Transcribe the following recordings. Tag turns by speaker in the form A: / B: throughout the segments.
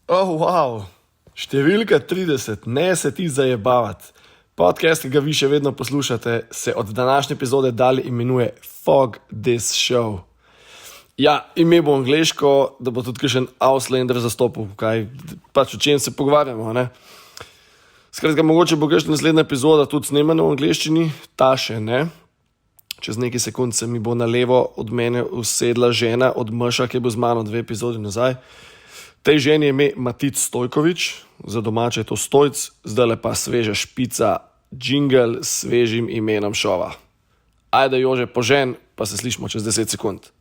A: Oh, wow. Številka 30, ne se ti zajebavati. Podcast, ki ga vi še vedno poslušate, se od današnje epizode dalje imenuje Fog This Show. Ja, ime bo angliško, da bo tudi kakšen Auslander zastopil, kaj pač o čem se pogovarjamo, ne? Skratka, mogoče bo kakšna naslednja epizoda tudi snemana v angleščini, ta še ne. Čez nekaj sekund se mi bo na levo od mene usedla žena od Mša, ki je bil z mano 2 epizodi nazaj. Tej ženi je ime Matic Stojkovič, za domače je to Stojc, zdaj pa sveža špica, džingl s svežim imenom šova. Ajde, Jože, požen, pa se slišimo čez 10 sekund.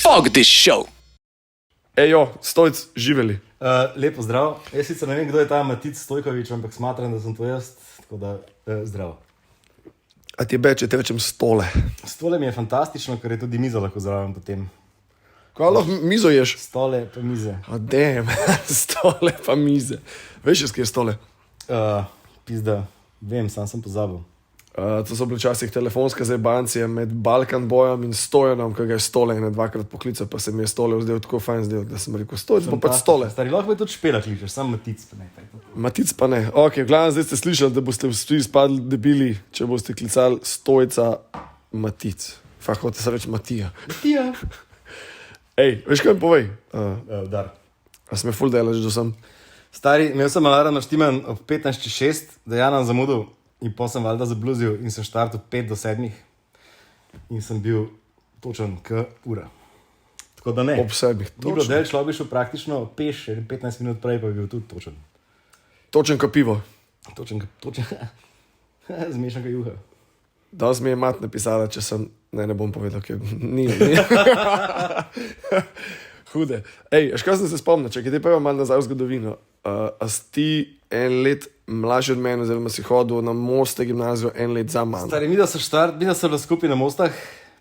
B: Fog This Show.
A: Ejo, Stojc, živeli.
C: Lepo zdrav. Jaz sicer ne vem, kdo je ta Matic Stojkovič, ampak smatram, da sem to jaz, tako da zdrav.
A: A ti je beče, te rečem stole.
C: Stole mi je fantastično, ker je tudi miza lahko zraven potem.
A: Kaj lahko mizo ješ?
C: Stole pa mize.
A: Damn, stole pa mize. Veš, kje je stole?
C: Pizda, vem, sam sem pozabil.
A: To so bili včasih telefonske zajebancije med Balkan Bojem in Stojanom, ki ga je Stole ene 2-krat poklical, pa se mi je Stole vzdel tako fajn zdel, da sem rekel, Stojc bo pač Stole.
C: Stari, lahko bi tudi Špela kličeš, sam Matic pa ne.
A: Matic pa ne. Ok, v glavnem zdaj ste slišali, da boste vsi izpadli debili, če boste klicali Stojca Matic. Fak, hote se reči Matija.
C: Matija.
A: Ej, veš kaj mi povej?
C: Dar.
A: A sem me ful delač, da sem...
C: Stari, imel sem alarm naštiman ob 15:06, da ja nam zamudil. In pa sem valjda zabluzil in sem štartil 5 do 7 in sem bil točen k ura. Tako da ne.
A: Ob 7,
C: Ni bilo del, človek bi šel praktično peš, 15 minut prej pa bi bil tudi točen.
A: Točen ka pivo.
C: Točen. Zmešan ka juha.
A: Danes mi je mat napisala, če sem... Ne bom povedal, ker ni. Hude. Ej, kaj sem se spomnil, če ti pa malo nazaj v zgodovino. A si ti en let mlajši od mene, oziroma si hodil na Moste gimnazijo en let za mano?
C: Stari, mi da so bila skupaj na Mostah,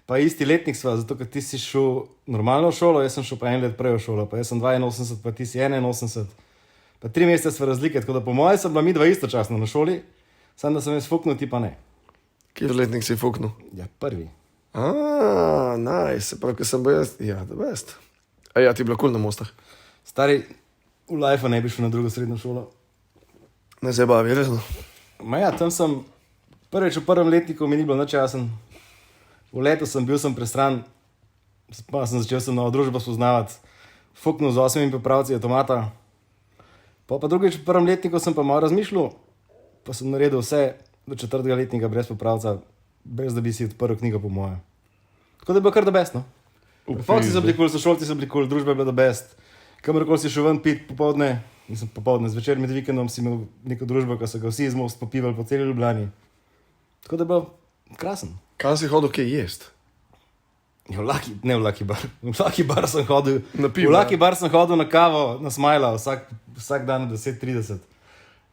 C: pa isti letnik sva, zato ker ti si šel normalno v šolo, jaz sem šel pa en let prej v šolo, pa jaz sem 82, pa ti si 81, pa 3 mesece sva razlike, tako da po moje sem bila mi 2 istočasno na šoli, samo da sem jaz fuknil, ti pa ne.
A: Kjer letnik si fuknil?
C: Ja, prvi.
A: Nice, se pravi, ker sem bil jaz, ja, the best. Ja, ti je bilo cool na Mostah?
C: Stari, v life ne bi šel na drugo srednjo šolo.
A: Ne zabavi, resno.
C: Ma ja, tam sem, prvič v prvem letniku mi ni bilo nič jasen. V letu sem bil prestran, pa sem začel novo družbo spoznavati, fuknil z 8 popravci avtomata. Pa drugič v prvem letniku sem pa malo razmišljal, pa sem naredil vse do 4. letnika brez popravca, brez da bi si odprl knjigo po moje. Tako da je bilo kar da best, no. Fakti so bili cool, sošolci so bili cool, družba je bila da best. Kamorkoli si šel ven pit popoldne, nisem popoldne, zvečer med vikendom si imel neko družbo, ko so ga vsi iz Most popivali po celi Ljubljani. Tako da je bil krasen.
A: Kaj si hodil, kaj jest?
C: V Lucky Bar. V Lucky Bar sem hodil
A: na pivo.
C: V Lucky Bar sem hodil na kavo, na Smajla, vsak dan 10:30.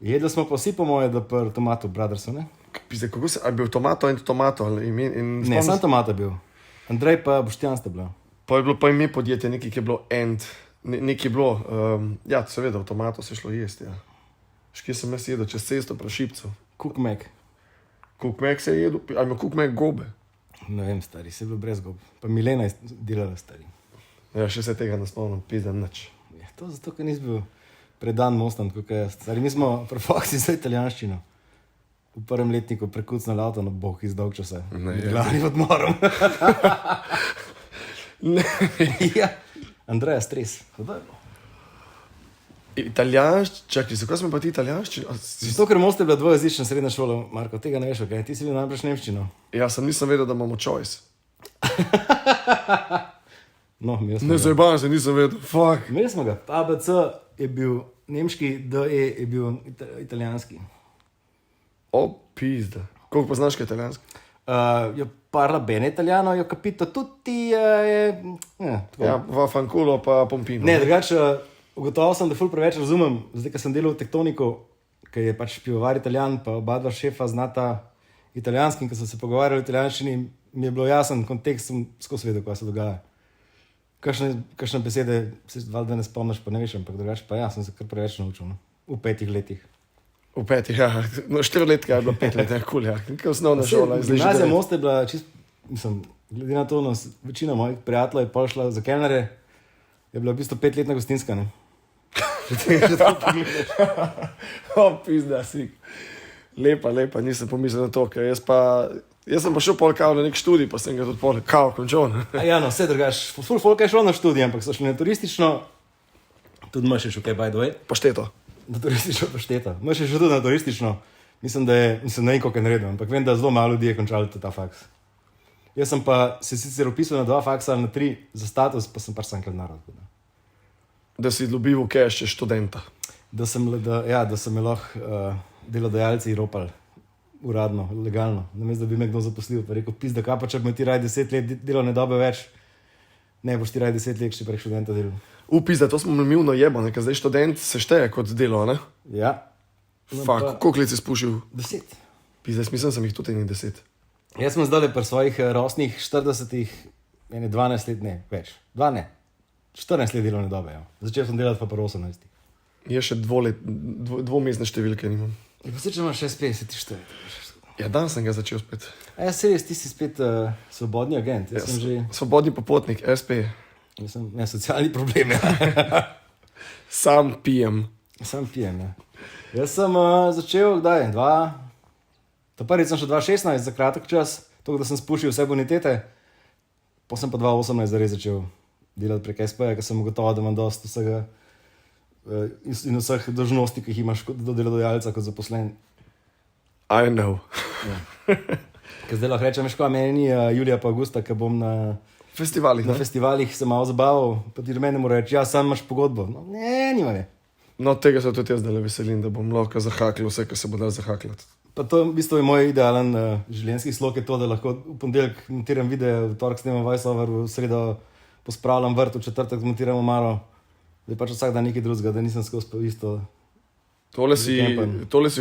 C: Jedli smo pa vsi po moje, da pri Tomato Brothersu, ne?
A: Pizde, kako se, ali bil Tomato in Tomato?
C: Ne, sam Tomato bil. Andrej pa Boštjan sta bila.
A: Pa je bilo pa ime podjetje, nekaj, ki je bilo End. Nekaj je bilo, ja, seveda, v Tomato se šlo jesti, ja. Škje sem jaz jedel, čez cesto pra Šipcu.
C: Cook Mac.
A: Cook Mac se je jedel, ali ima Cook Mac gobe?
C: Ne vem, stari, se je bilo brez gob. Pa Milena je delala, stari.
A: Ja, še se tega naspomnim, pizdem nič.
C: Ja, to zato, ker nisi bil predan Mostam, kot jaz. Stari, mi smo prefaksi za italijanščino. V prvem letniku prekucnali avto na bok iz dolg časa. Glavnim odmorom. Ja. Andreja, stres.
A: Čakaj, zakaj smo pa ti italijanščino?
C: Zato, ker Most je bila dvojezična srednja šola, Marko, tega ne veš, ok? Ti si bil najbrž nemščino.
A: Ja, nisem vedel, da imamo choice.
C: No,
A: ne zajebavam se, nisem vedel, fuck.
C: Imeli smo ga. ABC je bil nemški, DE je bil italijanski.
A: Pizda. Koliko pa znaš kaj italijanski?
C: Io parla bene italiano, io ho capito tutti...
A: Ja, vaffanculo pa pompino.
C: Ne, drugače, ugotovil sem, da ful preveč razumem, zdaj, ko sem delal v Tektoniku, ki je pač pivovar Italijan, pa oba dva šefa znata italijanski, in ko so se pogovarjali v italijanščini, mi je bilo jasen kontekst, sem skozi vedel, kaj se dogaja. Kakšne besede se valjda ne spomniš, pa ne veš, ampak drugače pa ja, sem se kar preveč naučil, no? V 5 letih.
A: V 5, ja. No, 4 letka je bilo 5 let, kul, ja. Nekaj osnovna šola.
C: Gimnazija Most je bila čist mislim, glede na to, večina mojih prijateljev je pol šla za kelnere, je bila v bistvu 5-letna gostinska, ne. Že to pogledaš.
A: Pizda si. Lepa, nisem pomislil na to, ker jaz sem pa šel pol kao na nek študij, pa sem ga tudi pol kao končal.
C: Ja, no, vse drugač. Ful folk je šlo na študij, ampak so šli na turistično, tudi imaš še kaj, by the way.
A: Pašteto.
C: Na turistično pašteta. Imaš še tudi na turistično, mislim, ne vem, koliko je naredil, ampak vem, da zelo malo ljudi je končalo ta faks. Jaz sem pa se sicer upisal na 2 faksa ali na 3 za status, pa sem pač sam narod.
A: Da si dobil cash čez študenta.
C: Da so me lahko delodajalci ropali uradno, legalno. Namesto da bi me kdo zaposlil, pa rekel, pizda, kaj pa če bi ti raje 10 let delovne dobe več, ne boš ti raje 10 let, če prek študenta delal.
A: Pizda, to smo milno jebane, ker zdaj študent se šteje kot delo, ne?
C: Ja.
A: Fak, koliko let si spušil?
C: 10.
A: Pizda, mislim, sem jih tudi 10.
C: Jaz sem zdaj pri svojih rosnih 40-ih, 12 let, ne, več. 14 let delovne dobe, ja. Začel sem delati pa pri 18.
A: Je še dvomestne številke nimam.
C: Ja, pa se če imaš 54.
A: Ja, dan sem ga začel spet.
C: A ja, se res, ti si spet svobodni agent. Jaz sem že...
A: Svobodni popotnik, SP.
C: Jaz sem, socialni problem, ja.
A: Sam pijem,
C: ja. Jaz sem začel, kdaj, prvič sem še 2016 za kratek čas, to, da sem spušil vse bonitete, pa sem pa 2018 zares začel delati prek SP-ja, ker sem ugotovil, da imam dosti vsega in vseh dolžnosti, ki jih imaš do delodajalca kot zaposlen.
A: I know.
C: Ja. Ker zdaj lahko rečem, škoda, meni julija pa avgusta, ker bom na festivalih se malo zabaval, pa ti meni mora reči, ja, sam imaš pogodbo. No, ne, nima ne.
A: No, tega se tudi jaz zdaj veselim, da bom lahko zahakljal vse, kar se bo dal zahaklati.
C: Pa to v bistvu je moj idealen življenjski slog, je to, da lahko v ponedeljek montiram video, v torek snemam voiceover, v sredo pospravljam vrt, v četrtek montiram omaro, da je pač vsak dan nekaj drugega, da nisem skozi pa isto.
A: Tole si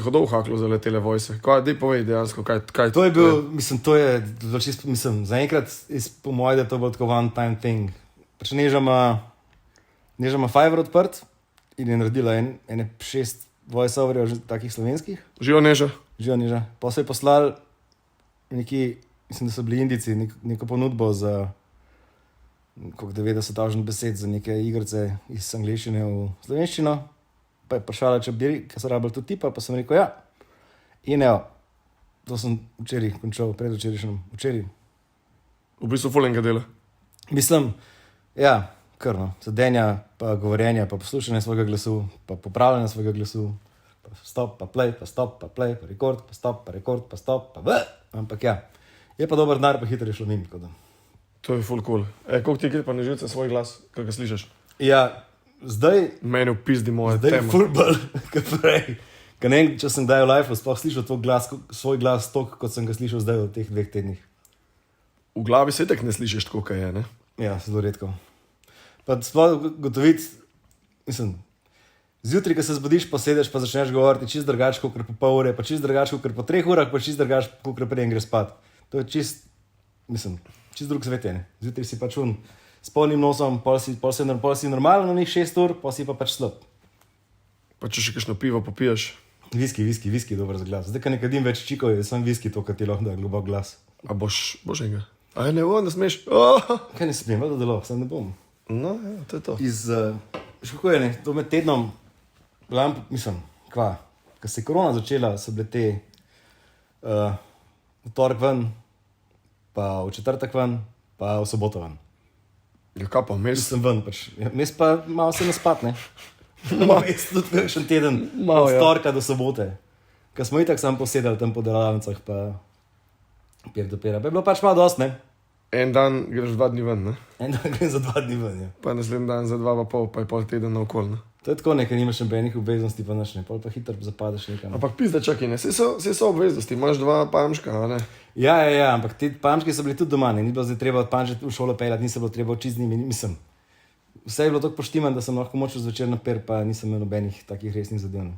A: hodil v haklu za letele vojse. Dej povej dejansko, kaj
C: to je bil, mislim, zaenkrat po moje, da to bo tako one time thing. Pač Neža ima Fiverr odprt in je naredila ene 6 voiceoverjev že takih slovenskih.
A: Živo Neža.
C: Pa so je poslali neki, mislim, da so bili Indijci, neko ponudbo za 90,000 besed za neke igrce iz angleščine v slovenščino. Pa je vprašala, če bi, ker so rabili to tipa, pa sem rekel, ja. In evo, to sem včeraj končal, včeraj.
A: V bistvu fulenga dela.
C: Mislim, ja, krno, sedenja, pa govorjenja, pa poslušanje svojega glasu, pa popravljanje svojega glasu, pa stop, pa play, pa stop, pa play, pa rekord, pa stop, pa rekord, pa stop, pa v. Ampak ja, je pa dober denar, pa hitro je šlo mimo.
A: To je ful cool. Koliko ti gre pa ne živce svoj glas, kaj ga slišiš?
C: Ja, zdaj...
A: Meni v pizdi moja tema.
C: Zdaj je fulbol, kaj prej. Ker ne, če sem daj v life, sploh slišal svoj glas toliko, kot sem ga slišal zdaj v teh 2 tednih.
A: V glavi se tak ne slišiš tako, kaj je, ne?
C: Ja, zelo redko. Pa sploh gotoviti, mislim, zjutraj, ko se zbudiš, pa sedeš, pa začneš govoriti čist drugače, kot po pol ure, pa čist drugače, kot po 3 urah, pa čist drugače, kot preden greš spat. To je čist drug svet, ne? Zjutraj si pač s polnim nosom, pol si normalen, na njih 6 ur, pol si pa pač slab.
A: Pa če še kakšno pivo popiješ?
C: Viski je dober za glas. Zdaj, ko ne kadim več čikov, je sam viski to, kar ti lahko da globok glas.
A: A boš enega? A ne smeš?
C: Kaj ne smem, da delo, sam ne bom.
A: No, ja, to je to.
C: Kako je, ne, to med tednom, mislim, ko se je korona začela, so bile te v torek ven, pa v četrtek ven, pa v soboto ven.
A: Ja, kaj pa, mes?
C: Sem ven, pač. Mes pa malo se naspat, ne? Mes tudi kakšen teden, od torka do sobote. Ko smo itak sam posedali tam po delavnicah, pa pier do pera. Pa je bilo pač malo dost, ne?
A: En dan greš 2 dni ven, ne?
C: En dan grem za 2 dni ven, ja.
A: Pa naslednji dan za 2,5, pa je pol teden naokol, ne?
C: To je tako, nekaj nimaš nobenih obveznosti, pa naš ne, pol pa hitro zapadeš nekam.
A: Ampak pizda, čakaj, ne, vse so obveznosti, imaš 2 pamška, a ne?
C: Ja, ampak te pamške so bili tudi doma, ne, ni bilo zdaj treba pamške v šolo peljati, ni se bilo treba učiti z njimi, mislim. Vse je bilo tako poštiman, da sem lahko močil zvečer na per, pa nisem imel nobenih takih resnih zadev.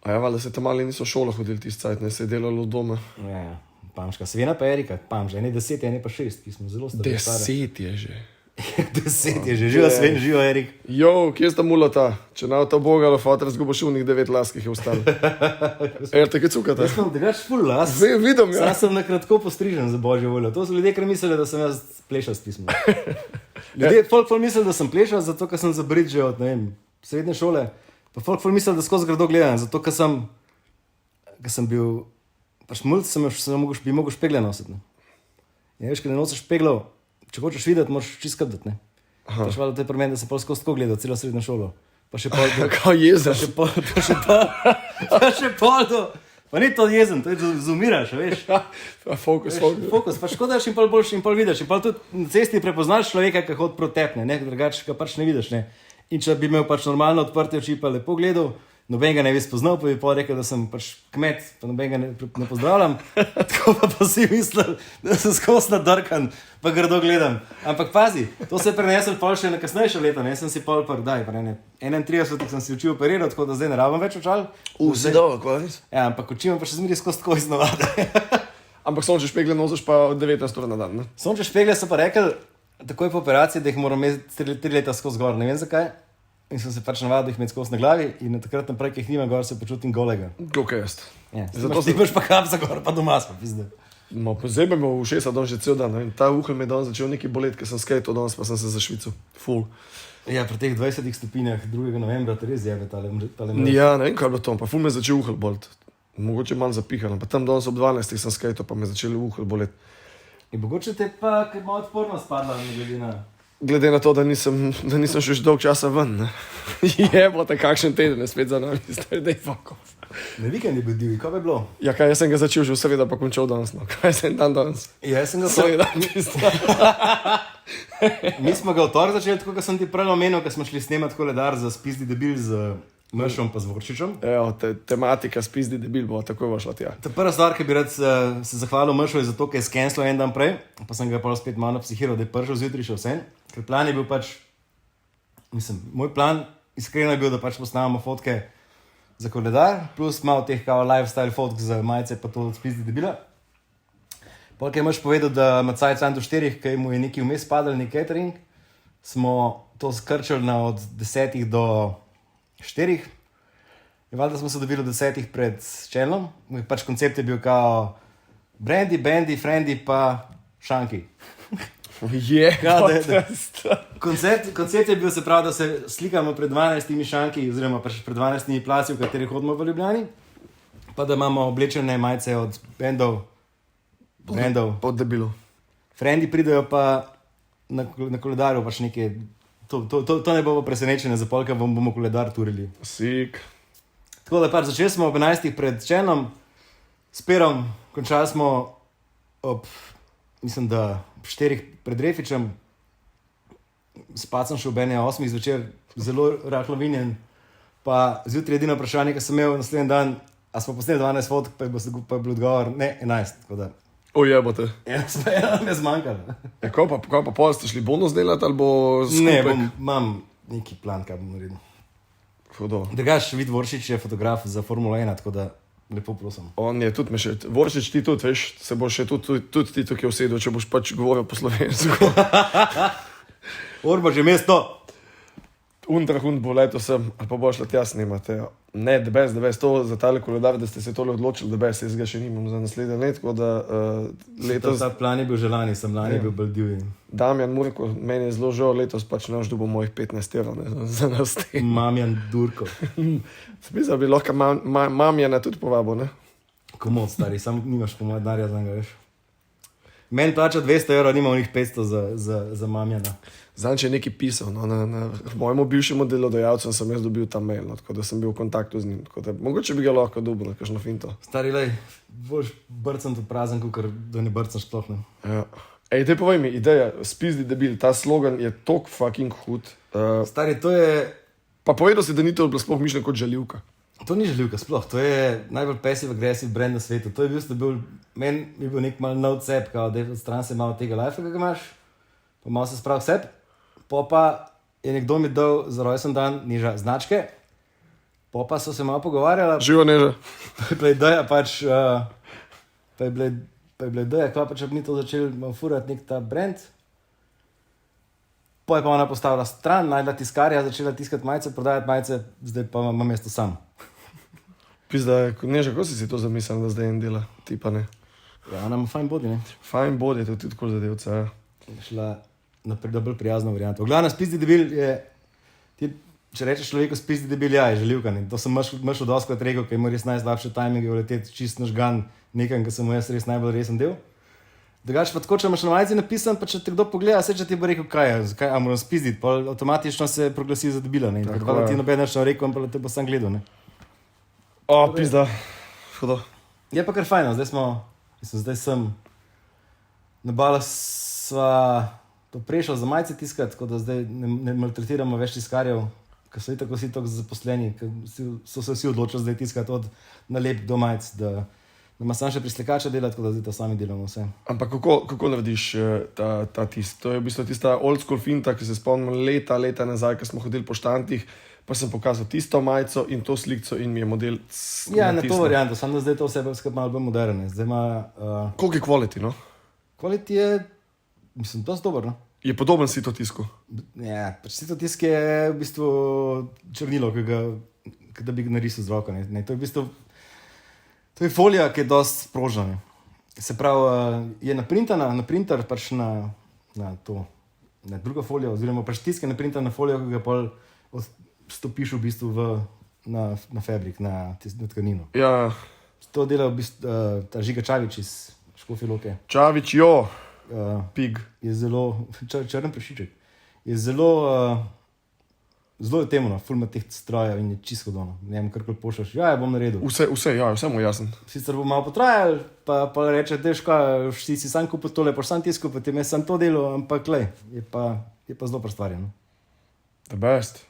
A: A ja, valjda se tam mali niso v šolo hodili tisti cajt, ne, se je delalo doma.
C: Ja, pamška, Svena pa Erika, pamška, ene 10, ene pa 6, ki smo zelo stari.
A: 10 je že.
C: 10 je že, živo Sven, živo Erik.
A: Jo, kje sta mulata? Če na to bogalo, fotor zgubo še unih 9 las, ki jih je ostalo. Te cukate?
C: Jaz sem drugač full las.
A: Vidim, ja.
C: Sam sem nakratko postrižen za božjo voljo. To so ljudje, ker mislili, da sem jaz plešal s pismom. Ljudje, folk misli, da sem plešal, zato ker sem zabrit že od, ne vem, srednje šole. Pa folk misli, da skozi grdo gledam, zato ker sem bil, pač mulj, bi mogel špegle nositi. Ne? Ja, veš, ker ne nosiš špeglov, če hočeš videti, moraš čisto skrbeti. Pač valjda to je pri meni, da se pol skozi tako gleda, celo srednjo šolo. Pa še pol do...
A: Kao jezen.
C: Pa še pol do... Pa ni to jezen, to je zumiraš, veš.
A: Fokus.
C: Fokus, pa škodaš in pol boljši in pol vidiš. In pol tudi na cesti prepoznaš človeka, ki hod protepne, ne, drugače ga pač ne vidiš, ne. In če bi imel pač normalno odprte oči pa lepo gledal, noben ga ne bi spoznal, pa bi pol rekel, da sem pač kmet, pa noben ga ne pozdravljam. Tako pa si mislil, da sem skozi nadrkan, pa grdo gledam. Ampak pazi, to se je prenesel pol še na kasnejše leta, ne, sem si pol daj, 31 sem si učil operirati, tako da zdaj ne rabim več očal.
A: Si dobro, kvaris?
C: Ja, ampak oči imam pa še zmeri skozi tako iznavade.
A: Ampak sonče špegle nosiš pa od 19 ur na dan, ne?
C: Sonče špegle so pa rekel, takoj po operaciji, da jih moram imeti 3 leta skozi gor, ne vem zakaj. In sem se pač navadil, da jih imeti skozi na glavi in takrat naprej, ki jih nimam gor, se počutim golega.
A: Glukaj jaz.
C: Ja, zato ti imaš pa kap za gor, pa doma smo, pizde.
A: No, pozebe me v ušesa don že cel dan, ne? In ta uhelj me je danes začel neki bolet, ker sem skajto danes, pa sem se zašvical. Full.
C: Ja, pri teh 20 stopinjah 2. novembra te res jebe tale mrež.
A: Ja, ne vem, kaj je bilo to, pa ful me je začel uhelj bolet. Mogoče manj zapihano, pa tam danes ob 12 sem skajto, pa me je začel uhelj bolet.
C: In mogoče te pa, ker ima odpornost padla, ne glede na...
A: Glede na to, da nisem še dolg časa ven, ne. Jebote, kakšen teden je spet za nami, stari, dej fuck off.
C: Na vikend je bil divji, kaj bi bilo?
A: Ja, kaj, jaz sem ga začel že v sredo, pa končal danes, no. Kaj sem dan danes?
C: Ja, jaz sem ga
A: Sreda,
C: Mi smo ga v torek začeli, tako, kot sem ti prej omenil, ko smo šli snemati koledar za Spizdi debil z Mršom pa z Vorčičem.
A: Evo, tematika Spizdi debil bo takoj šla tja.
C: Ta prva stvar, ki bi rad se zahvalil Mršu, je zato, ker je skenslal en dan prej, pa sem ga pa spet malo psihiral, da je prišel zjutraj še vse. Ker plan je bil pač, moj plan iskreno je bil, da pač posnamemo fotke za koledar, plus malo teh kao lifestyle fotk za majice, pa to od Spizdi debila. Polk je Mrš povedal, da ima cajt do 4, ki mu je neki vmes padal, neki catering, smo to skrčili na od 10 do 4. In valjda smo se dobili od 10 pred čelnom. Pač koncept je bil kao brandy, bandy, friendy pa šanki. Koncept je bil se pravi, da se slikamo pred 12 šanki, oziroma pač pred 12 placi, v katerih hodimo v Ljubljani, pa da imamo oblečene majice od bandov,
A: Od debilov.
C: Frendi pridejo pa na koledarju pač nekaj, to ne bo presenečenje za polka, bomo koledar turili.
A: Sik.
C: Tako da pač začeli smo ob 11 pred čelnom, s Perom, končali smo ob, mislim da, 4 pred Refičem, spat sem šel ob 8 zvečer, zelo rahlo vinjen, pa zjutraj edino vprašanje, ki sem imel naslednji dan, a smo posneli 12 fotk, pa je bil odgovor, ne, 11, tako da.
A: Jebote.
C: Ja, me je zmanjkalo.
A: Ja, kaj pa pol ste šli bonus delati, ali bo skupek?
C: Ne, imam neki plan, kaj bom naredil.
A: Hudo.
C: Drugač, Vid Voršič je fotograf za Formula 1, tako da lepo prosim.
A: On je tudi me še, Voršič ti tudi, veš, se bo še tudi ti tukaj usedel, če boš pač govoril po slovensko.
C: Orba že mesto.
A: Unterhund bo letos sem, ali pa boš let jaz snimate. Ne, the best, to za tale koledar, da ste se tole odločili, the best, jaz ga še nimam za naslednje let, tako da letos...
C: Ta plan je bil že lani, sem lani bil bolj divji.
A: Damjan Murko, meni je zelo žal, letos pač naš dobo mojih 15 evrov, ne, za nas te.
C: Mamjan Durko.
A: Smisel bi lahko Mamjana tudi povabil, ne?
C: Komod, stari, sam nimaš komod denarja za njega, veš. Meni plača 200 evrov, nima onih 500 za Mamjana.
A: Zanč je nekaj pisal, no, na mojemu bivšemu delodajalcu sem jaz dobil ta mail, no, tako da sem bil v kontaktu z njim, tako da mogoče bi ga lahko dobil na kakšno finto.
C: Stari, lej, boš brcem to prazen, ker da ne brcem sploh ne.
A: Ja. Ej, te povej mi, ideja, Spizdi debil, ta slogan je tok fucking hud.
C: Stari, to je...
A: Pa povedal si, da ni to sploh mišljeno kot žaljivka.
C: To ni žaljivka sploh, to je najbolj passive-aggressive brand na svetu. To je meni je bil nek mal nov cep, kao, da je stran se malo tega life, ki ga imaš, pa malo se sprav sep. Pa je nekdo mi dal za rojsten dan niža značke, pa so se malo pogovarjala.
A: Živo neža.
C: Pa je bila ideja pač, pa je bila ideja, kva pa če bi mi to začeli furati nek ta brand. Pa je pa ona postavila stran, najdla tiskarja, začela tiskati majice, prodajati majice, zdaj pa imam mesto sam.
A: Pizda, Neža, kako si to zamislil, da zdaj en dela, ti pa ne?
C: Ja, ona ima fajn body, ne?
A: Fajn body, to je tudi tako zadevca, ja.
C: Šla naprej, da bolj prijazno varianto. V glavnem, spizdi debil je, če rečeš človeku spizdi debil, ja, je želivka, ne? To sem mršel doskrat rekel, ker ima res najslabše tajminge uleteti čist nažgan nekam, ker sem mu jaz res najbolj resen del. Drugače pa tako, če imaš na majici napisan, pa če te kdo pogleda, se če ti bo rekel, kaj je, zakaj, a moram spizditi, pa avtomatično se proglasi za debila, ne? Tako da ti noben več ne rekel, pa te bo sam gledal, ne?
A: O, pizda, hudo.
C: Je pa kar fajno, zdaj sem nabala sva to prešla za majice tiskati, tako da zdaj ne maltretiramo več tiskarjev, ker so itak vsi tako zaposleni, ker so se vsi odločili zdaj tiskati od nalep do majic, da ima sam še prislikača delati, tako da zdaj to sami delamo vse.
A: Ampak kako narediš ta tisk? To je v bistvu tista old school finta, ki se spomnim leta nazaj, ko smo hodili po štantih, pa sem pokazal tisto majico in to slikco in mi je model
C: Ja, na to varianto, samo da zdaj to vse skupaj malo bolj moderno. Zdaj ima...
A: Koliko je quality, no?
C: Quality je, mislim, dosti dober, no?
A: Je podoben si to tisku?
C: Ja, pač si to tisk je v bistvu črnilo, ki da bi ga narisal z roko, ne? To je v bistvu... To je folija, ki je dosti sprožna. Se pravi, je naprintana, na printer, pač na to, na druga folija, oziroma pač tisk je naprintan na folijo, ki ga pol stopiš v bistvu na fabrik, na tkanino.
A: Ja.
C: To dela v bistvu ta Žiga Čavič iz Škofje Loke.
A: Čavič, jo, pig.
C: Je zelo, črn prašiček, je zelo je temno, ful ima teh strojev in je čisto dono. Ne vem, karkoli pošljaš, ja, bom naredil.
A: Vse mu jasno.
C: Sicer bo malo potrajal, pa reče, dej škoda, si sam kupil tole, pa sam tiskal, pa tem jaz sam to delo, ampak lej, je pa zelo prestvarjeno.
A: The best.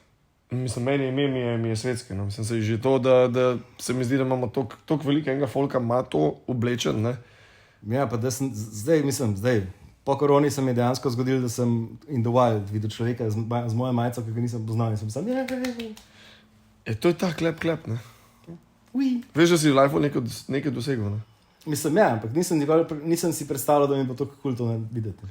A: Mislim, meni ime mi je svetski, no. Mislim, se že to, da se mi zdi, da imamo toliko velikega folka, ima to oblečen, ne.
C: Ja, pa da sem, zdaj, po koroni se mi je dejansko zgodilo, da sem in the wild videl človeka z mojo majico, ki ga nisem poznal in sem sam,
A: To je ta klep, ne.
C: Ui.
A: Veš, da si v lifeu nekaj dosegel, ne.
C: Mislim, ja, ampak nisem si predstavljal, da mi bo to kul to videti.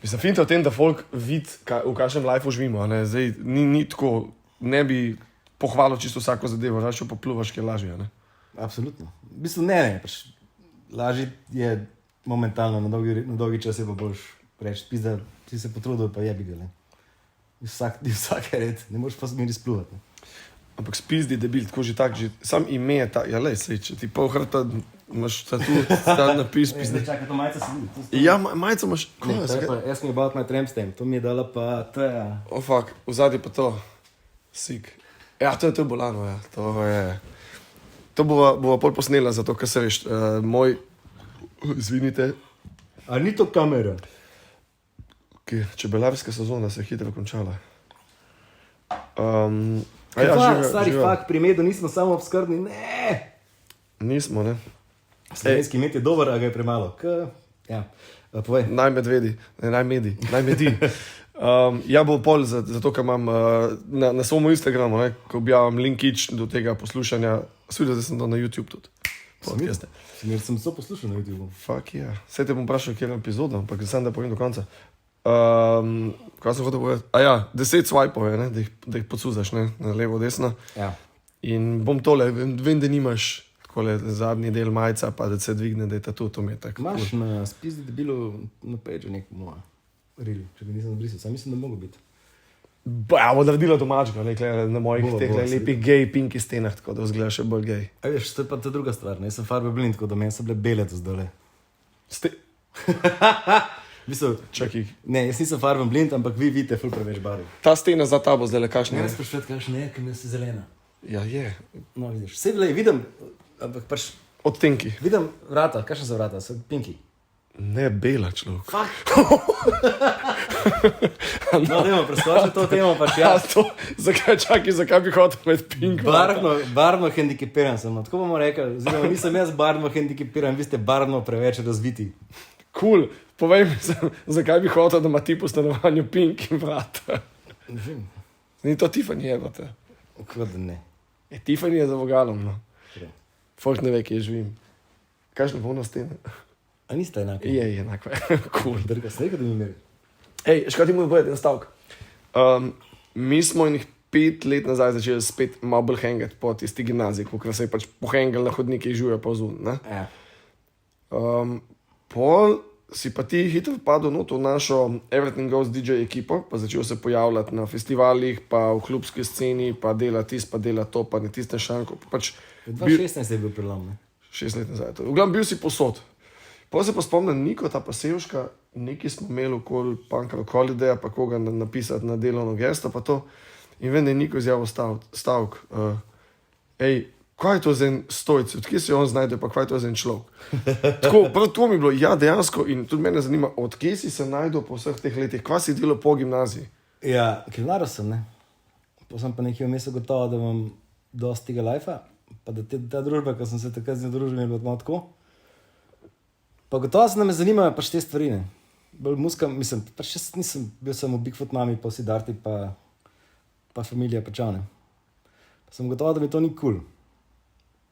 A: Mislim, finta v tem, da folk vidi, v kakšnem lifeu živimo, ne. Zdaj, ni tako, ne bi pohvalil čisto vsako zadevo, rače popluvaš, ki je lažje, ne.
C: Absolutno. V bistvu ne, pač lažje je momentalno, na dolgi čas je pa boljš reči, pizda, si se potrudil, pa jebi ga, ne. Vsak red, ne moreš pa smeri spluvati, ne.
A: Ampak spizdi debil, tako že tak, že sam ime je ta, ja lej, sej, če ti pol hrta imaš ta napis, pizdi.
C: Čakaj, to majica se vidi.
A: Ja, majica imaš,
C: Jaz mi about my tramp stamp, to mi je dala pa, to je...
A: Oh, fuck, vzadje pa to. Sik. Ja, to je bolano, ja, to je... To bova pol posnela, zato, ker se veš, moj... Izvinite.
C: A ni to kamera?
A: Čebelarska sezona se je hitro končala.
C: Stari fakt, pri medu nismo samo obskrbni, ne!
A: Nismo, ne.
C: Slovenski med je dober, a ga je premalo. Ja, povej.
A: Najmedi. Ja, bo pol, zato, ker imam na svojom Instagramu, ne, ko objavim linkič do tega poslušanja, videl, da sem to na YouTube tudi. Podcaste.
C: Sem to poslušal na YouTube.
A: Fuck ja. Saj te bom vprašal, kjer je epizoda, ampak sem da povem do konca. Kaj sem hotel povedati? 10 swipe-ove, ne, da jih podsuzaš, ne, na levo, desno.
C: Ja.
A: In bom tole, vem, da nimaš takole zadnji del majica, pa da se dvigne, da je to mi je tako.
C: Imaš na spizdi debilu na page nek moja reel, če ga nisem zbrisal, sam mislim, da mogo biti.
A: Ja, bo naredila domačko, na mojih teh lepih gej pinki stenah, tako da vzgleda še bolj gej.
C: A veš, to je pa ta druga stvar, ne, jaz sem farbe blind, tako da meni so bile bele to zdole. Mislim,
A: čakaj.
C: Ne, jaz nisem farben blind, ampak vi vidite ful preveč barv.
A: Ta stena za tabo zdaj le kakšne je?
C: Ne, sprašujete, kakšne je, ker mi je zelena.
A: Ja, je.
C: No, vidiš, vse bile, vidim, ampak pač...
A: Odtenki.
C: Vidim vrata, kakšne so vrata, so pinki.
A: Ne, bela človek.
C: Fuck! No, dajmo, preskoči to temo, pač jaz.
A: Zakaj bi hotel med pink?
C: Barvno hendikepiran sem, no, tako bomo rekli, oziroma nisem jaz barvno hendikepiran, vi ste barvno preveč razviti.
A: Cool. Povej mi, zakaj bi hotel, da ima ti po stanovanju pink in vrata?
C: Ne vem.
A: Ni to Tiffany, jebate.
C: Kako da ne.
A: Tiffany je za vogalom, no. Folk ne ve, kje živim. Kakšne bo na stene?
C: A niste enake?
A: Je enako. Cool.
C: Drga se nekaj, da mi meri.
A: Ej, škaj ti mu povedati en stavk? Mi smo enih 5 let nazaj začeli spet malo bolj hangati po tisti gimnaziji, ko se je pač pohengal na hodnike in živijo pa vzun.
C: Ja.
A: Pol si pa ti hitro vpadel v našo Everything Goes DJ ekipo, pa začel se pojavljati na festivalih, pa v klubski sceni, pa dela tisto, pa dela to, pa ne tiste šanko. Pač
C: 2016 je bil prelom.
A: 6 let nazaj. V glavnem bil si posod. Potem se pa spomnim, Niko, ta pa Sevška, nekaj smo imeli okoli Punkra Holideja, pa koga napisati na delovno gesto, pa to. In vem, da je Niko izjavil stavek. Kaj je to za en stojc, odkje se on znajde, pa kaj je to za en človek. Tako, prav to mi je bilo, ja, dejansko, in tudi mene zanima, odkje si se najdel po vseh teh letih, kva si delal po gimnaziji?
C: Ja, kriminal sem, ne. Pa sem pa nekaj vmes gotovo, da imam dosti tega lajfa, pa da ta družba, ko sem se takrat z njo družil, je bilo malo tako. Pa gotovo se da me zanimajo pač te stvari, ne. Bolj muska, mislim, pač jaz nisem, bil sem v Bigfoot mami, pa Sidarti, pa familija, pa čau, ne. Pa sem gotovo, da mi to ni kul.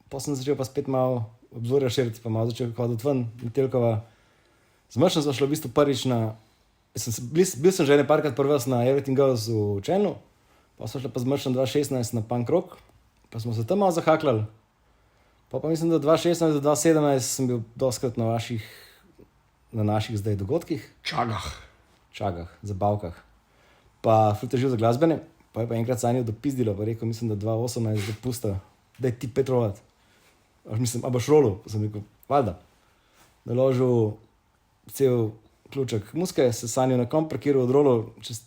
C: Pa sem začel pa spet malo obzorja širiti, pa malo začel hoditi ven, Metelkova. Z Mršem smo šli v bistvu prvič na... Bil sem že nekajkrat prvi na Everything Goes v Čenu, pa smo šli pa z Mršem 2016 na Punk Rock, pa smo se tam malo zahaklali. Pa mislim, da 2016 do 2017 sem bil doskrat na naših zdaj dogodkih. Čagah, zabavkah. Pa flutežil za glasbene, pa je pa enkrat sanjal dopizdilo, pa rekel, mislim, da 2018 dopusta, da je ti Petrovat. Mislim, a boš rolil? Pa sem rekel, valjda. Naložil cel ključek muske, se sanjal na kom, parkiral od rolov, čez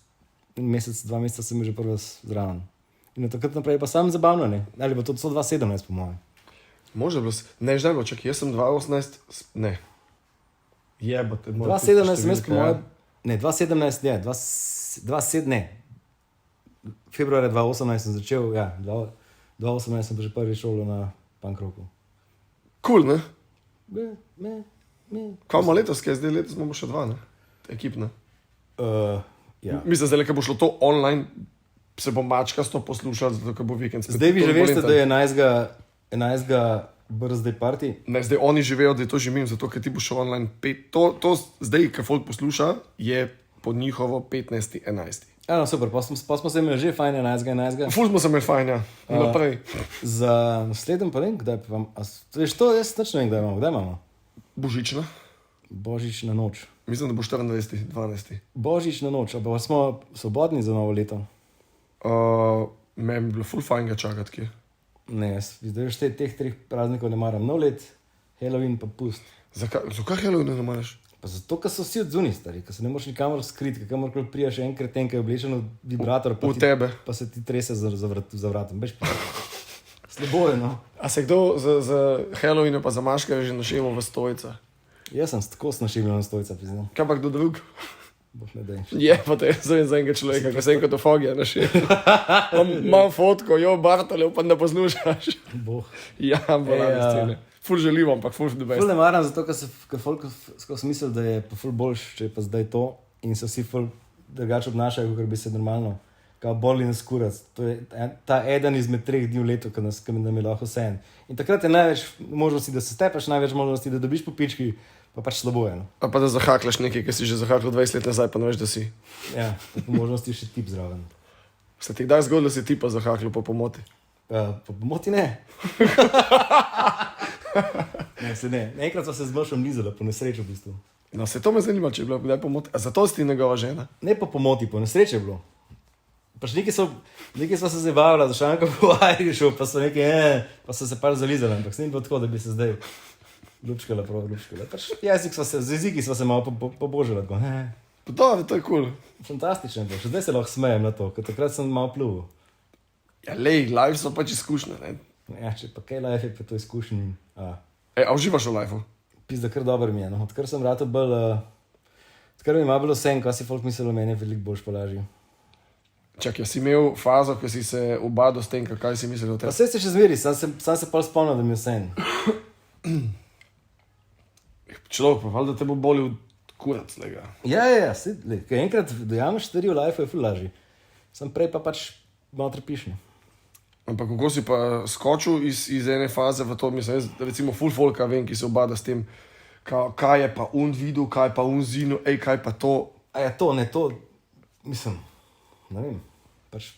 C: mesec, 2 meseca sem že prvi zraven. In od takrat naprej pa sam zabavno, ne? Ali pa to 2017, po mojem.
A: Može bilo, ne, ždaj bilo, čak, jaz sem 2018, ne. Jebate.
C: 2017 sem jaz, po mojem, ne, 2017, ne, 27, ne. Februarja 2018 sem začel, ja, 2018 sem pa že prvi šolo na Punk Rocku.
A: Cool, ne?
C: Me.
A: Kaj ima letos, kaj zdaj letos imamo še 2, ne? Ekipne.
C: Ja.
A: Mislim, zdaj, ko bo šlo to online, se bo mačkasto poslušal, zato, ko bo vikend.
C: Zdaj vi že veste, da je 11. birthday party.
A: Ne, zdaj oni živejo, da je to že mim, zato, ker ti bo šel online 5. To zdaj, ko folk posluša, je po njihovo 15.11.
C: Ja, no, super, pa smo se imeli že fajn 11.
A: Ful smo se imeli fajn, ja. Naprej.
C: Za naslednjem pa vem, kdaj pa vam... Veš to, jaz nič ne vem, kdaj imamo?
A: Božična.
C: Božična noč.
A: Mislim, da bo 24.12.
C: Božična noč, pa smo svobodni za novo leto.
A: Meni bi bilo ful fajn ga čakati, kje.
C: Ne, zdaj veš teh 3 praznikov ne maram. Nov let, Halloween pa pust.
A: Zakaj Halloween ne maraš?
C: Pa zato, ker so vsi odzuni stari, ker se ne moreš nikamor skriti, kamorkoli prijaš enkrat ten, ker je oblečen v vibrator, pa se ti trese za vratom. Slabo je, no.
A: A se kdo za Halloween pa za maškare že našel v stojca?
C: Jaz sem tako snašil na stojca, priznam.
A: Kaj pa kdo drug?
C: Boh ne dej.
A: Je, pa to je za enega človeka, ko se enkrat v fogija našel. Imam fotko, jo, Bartolov, pa ne poslušaš.
C: Boh.
A: Ja, bolane scene. Ful želim, ampak ful the best.
C: Ful ne maram, zato ker folk skozi misli, da je pa ful boljš, če je pa zdaj to in se vsi ful drugače obnašajo, kot bi se normalno. Kao boli nas kurac. To je ta eden izmed 3 dni v letu, ko nam je lahko vse en. In takrat je največ možnosti, da se stepaš, največ možnosti, da dobiš po pički, pa pač slabo je. No?
A: A pa da zahaklaš nekaj, ki si že zahakal 20 let nazaj, pa ne veš, da si.
C: Ja, po možnosti še tip zraven.
A: Se ti kdaj zgodilo, da si tipa zahakal po pomoti?
C: Po pomoti ne. Ne. Enkrat sva se z Mršem lizala, po nesreči v bistvu.
A: No, se to me zanima, če je bila kdaj pomoti. A zato si ti njegova žena?
C: Ne po pomoti, po nesreči je bilo. Pač nekaj sva se zabavila, za šanko po Irišu, pa so nekaj, pa so se par zalizala, ampak s njim bilo tako, da bi se zdaj ljubčkala. Pač z jeziki sva se malo pobožila.
A: Dobro, to je cool.
C: Fantastično je bilo, še zdaj se lahko smejem na to, ker takrat sem malo plul.
A: Ja, lej, live so pač izkušnje, ne?
C: Ja, če pa kaj live je, pa to izkušnje.
A: A uživaš v live-u?
C: Pizda, kar dobro mi je, no. Odkar sem rato bolj, odkar mi ima bilo vsem, kaj si folk mislil o meni, je veliko boljš polažil.
A: Čak, si imel fazo, ko si se obadil s tem, kaj si mislil o tem?
C: Pa vse se še zmeri, sam se pol spomnil, da mi je vsem.
A: Človek pa, valjda te bo bolil kurac, lega.
C: Ja, ker enkrat dojameš stvari v live-u je ful lažji. Sem prej pa pač malo trepiš, ne.
A: Ampak kako si pa skočil iz ene faze v to, mislim, jaz recimo full folka vem, ki se obada s tem, kaj je pa un videl, kaj pa un zinu, kaj pa to.
C: A ja, to, ne, to, mislim, ne vem, pač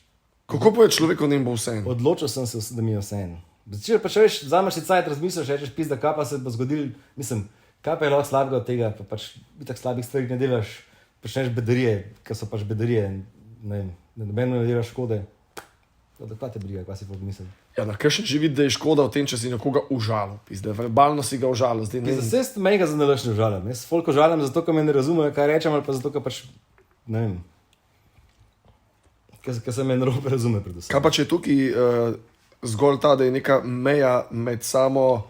A: Kako pa je človeku ne bo vse?
C: odločil sem se, da mi je vse en. Če pač veš, vzameš si cajt, razmisliš, rečeš, pizda, kaj pa se bo zgodil, mislim, kaj pa je lahko slabega od tega, pa pač itak slabih stvari ne delaš, počneš bedarije, ker so pač bedarije, ne vem, da nobeno ne delaš škode. Da kaj te briga, kaj si pa misliš?
A: Ja, na kakšen že vidi, da je škoda v tem, če si nekoga užalil, pizda, verbalno si ga užalil, zdaj ne.
C: Zdaj se mega zanalaš ne užalim. Jaz folk užalim zato, ker me ne razumejo, kaj rečem, ali pa zato, ker pač, ne vem, ker se me narobe razume predvsem.
A: Kaj pa če je tukaj zgolj ta, da je neka meja med samo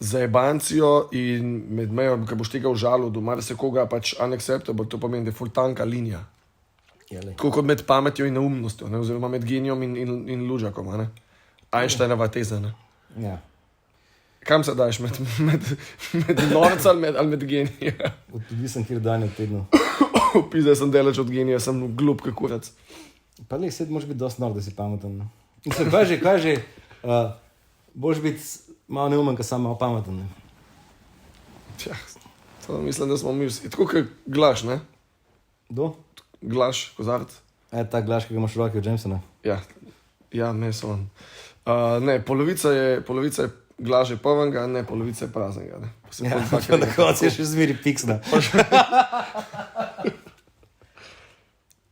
A: zajebancijo in med mejo, ki boš tega užalil, do marsikoga pač unacceptable, to pomeni, da je full tanka linija. Tako kot med pametjo in neumnostjo, ne? Oziroma med genijom in lužakom, ne? Einsteinova teza, ne?
C: Ja.
A: Kam se daš, med norca ali med genija?
C: Odvisno, kjer dan je v tednu.
A: Pizda, sem deleč od genija, sem glup kot kurac.
C: Pa le, sed moraš biti dosti nor, da si pameten. Ne? Mislim, kaj že, boš biti malo neumen, ka sam malo pameten. Ne?
A: Tja, to mislim, da smo mi vsi. Tako kot glaš, ne?
C: Do?
A: Glaš, kozarc.
C: Ta glaš, ki ga imaš v roki od Jamesona.
A: Ja, ne so on. Ne, polovica je glaže polnega, ne, polovica je praznega. Ne.
C: Ja, pa na koncu je še zmeri piksna.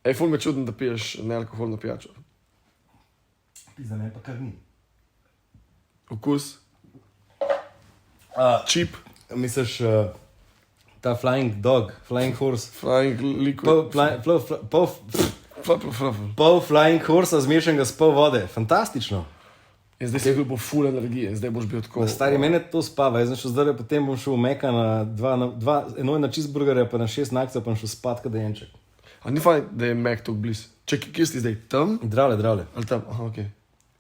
A: Ej, ful me čudno, da piješ nealkoholno pijačo.
C: Pizda, ne, pa kar ni.
A: Okus? Čip?
C: Misliš, ta flying dog, flying horse.
A: Flying liquid?
C: Pol flying horse zmešanega s pol vode. Fantastično.
A: In zdaj si bil bo full energije, zdaj boš bil tako...
C: Stari, mene to spava, jaz šel zdaj, potem bom šel v Meka na eno na cheeseburgerja, pa na 6 nakcev, pa bom šel spat, kada jenček.
A: A ni fajn, da je Mac tako bliz? Čekaj, kje si zdaj? Tam?
C: Dravle.
A: Ali tam? Aha, okej.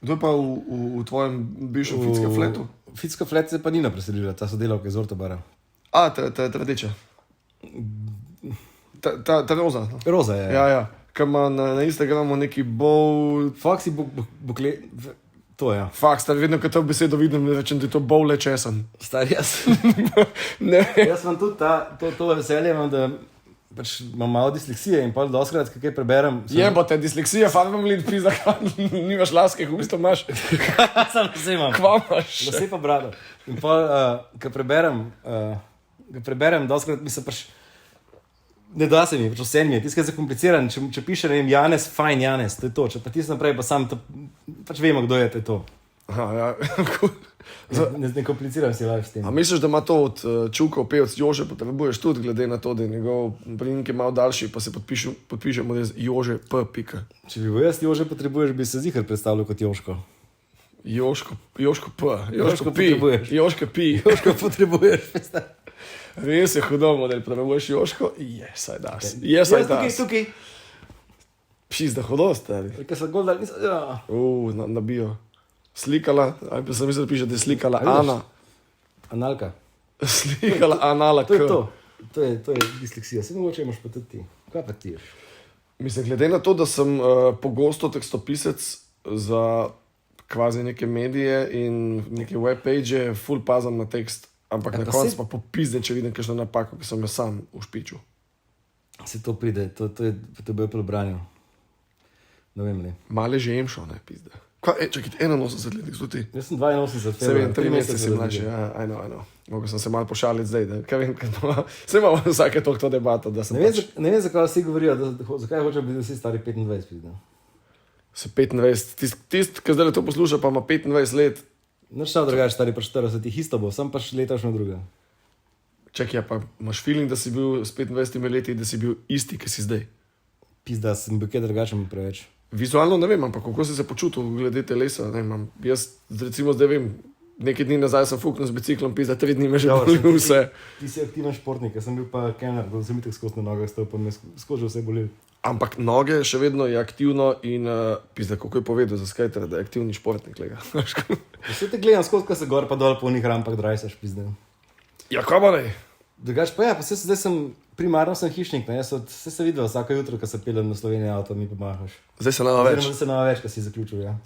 A: Kdo je pa v tvojem bivšem Ficka fletu?
C: Ficka flet se pa Nina preselila, ta sodelavka iz Ortobara.
A: A, ta rdeča. Ta roza. No.
C: Roza je.
A: Ja. Kaj ima na Instagramu neki bowl...
C: Foxy to je.
A: Fakt, stari, vedno, ko to besedo vidim, rečem, da je to bowl lečesen.
C: Stari, jaz.
A: Ne.
C: Jaz imam tudi to veselje, da pač imam malo disleksije in pa doskrat, kaj preberem.
A: Jebote, disleksija, farbam lid, pizda, nimaš laske, v bistvu imaš.
C: Sam se imam.
A: Kva imaš?
C: Da se pa brado. In pa, ko preberem, doskrat mi se pač, ne da se mi, pač vse mi je, tiskaj zakompliciran, če piše, ne vem, Janez, fajn Janez, to je to, če pa tis naprej, pa sam to, pač vemo, kdo je, to je to.
A: Aha, ja.
C: Ne kompliciram si live s tem.
A: A misliš, da ima to od Čukov pevc Jože, potrebuješ tudi, glede na to, da je njegov priimek malo daljši, pa se podpišemo res Jože P. Pika.
C: Če bi bil jaz Jože potrebuješ, bi se zihar predstavljal kot Joško.
A: Joško P.
C: Joško potrebuješ.
A: Joško P.
C: Joško potrebuješ.
A: Res je hudo model, potrebuješ Joško? Yes, I does. Yes, I does.
C: Tukaj.
A: Pizda, hudo, stari.
C: Kaj se gol dal, ja.
A: Na bio. Slikala, ali pa sem mislil, da piše, da je slikala Ana.
C: Analka.
A: Slikala Anala K.
C: To je to. To je disleksija. Se mogoče imaš pa tudi ti. Kaj pa ti ješ?
A: Mislim, glede na to, da sem pogosto tekstopisec za kvazi neke medije in neke webpage, full pazam na tekst, ampak na koncu pa popizden, če vidim kakšno napako, ki sem jo sam ušpičil.
C: Se to pride, to je bilo prebranjo. Ne vem, ne.
A: Male že imšo, ne, pizde. Čakaj, 81 let, so ti?
C: Jaz sem 82 let.
A: Se vem, 3 mesece si mlajši, ja, I know. Mogo sem se malo pošaliti zdaj, da kaj vem, se imamo vsake toliko to debato, da sem
C: Ne vem, zakaj vsi govorijo, zakaj hoče biti vsi stari 25, pizde.
A: Se 25, tist, ki zdaj to posluša, pa ima 25 let.
C: Nič tam drugače, stari pa 40, isto bo, sam pa letaš na druga.
A: Čakaj, pa imaš feeling, da si bil s 25 leti, da si bil isti, ki si zdaj?
C: Pizda, sem bil kaj drugačen preveč.
A: Vizualno ne vem, ampak kako si se počutil glede telesa, ne vem. Jaz recimo zdaj vem, nekaj dni nazaj sem fuknil z biciklom, pizda 3 dni me že boli vse.
C: Ti si aktiven športnik, jaz sem bil pa kelner, da sem itak skozi na nogah stal, pa me skozi vse bolel.
A: Ampak noge še vedno je aktivno in pizda, kako je povedal za skajtera, da je aktivni športnik, lega.
C: Vse te gledam skozi, ko se gor pa dol po onih rampah drajsaš, pizda.
A: Ja, kaj pa ne?
C: Drugač pa ja, pa zdaj sem, primarno sem hišnik, ne, jaz se videl vsako jutro, ko se pelem na Slovenijo avto, mi pomahaš.
A: Zdaj se nama več.
C: Zdaj se nama več, ko si zaključil, ja.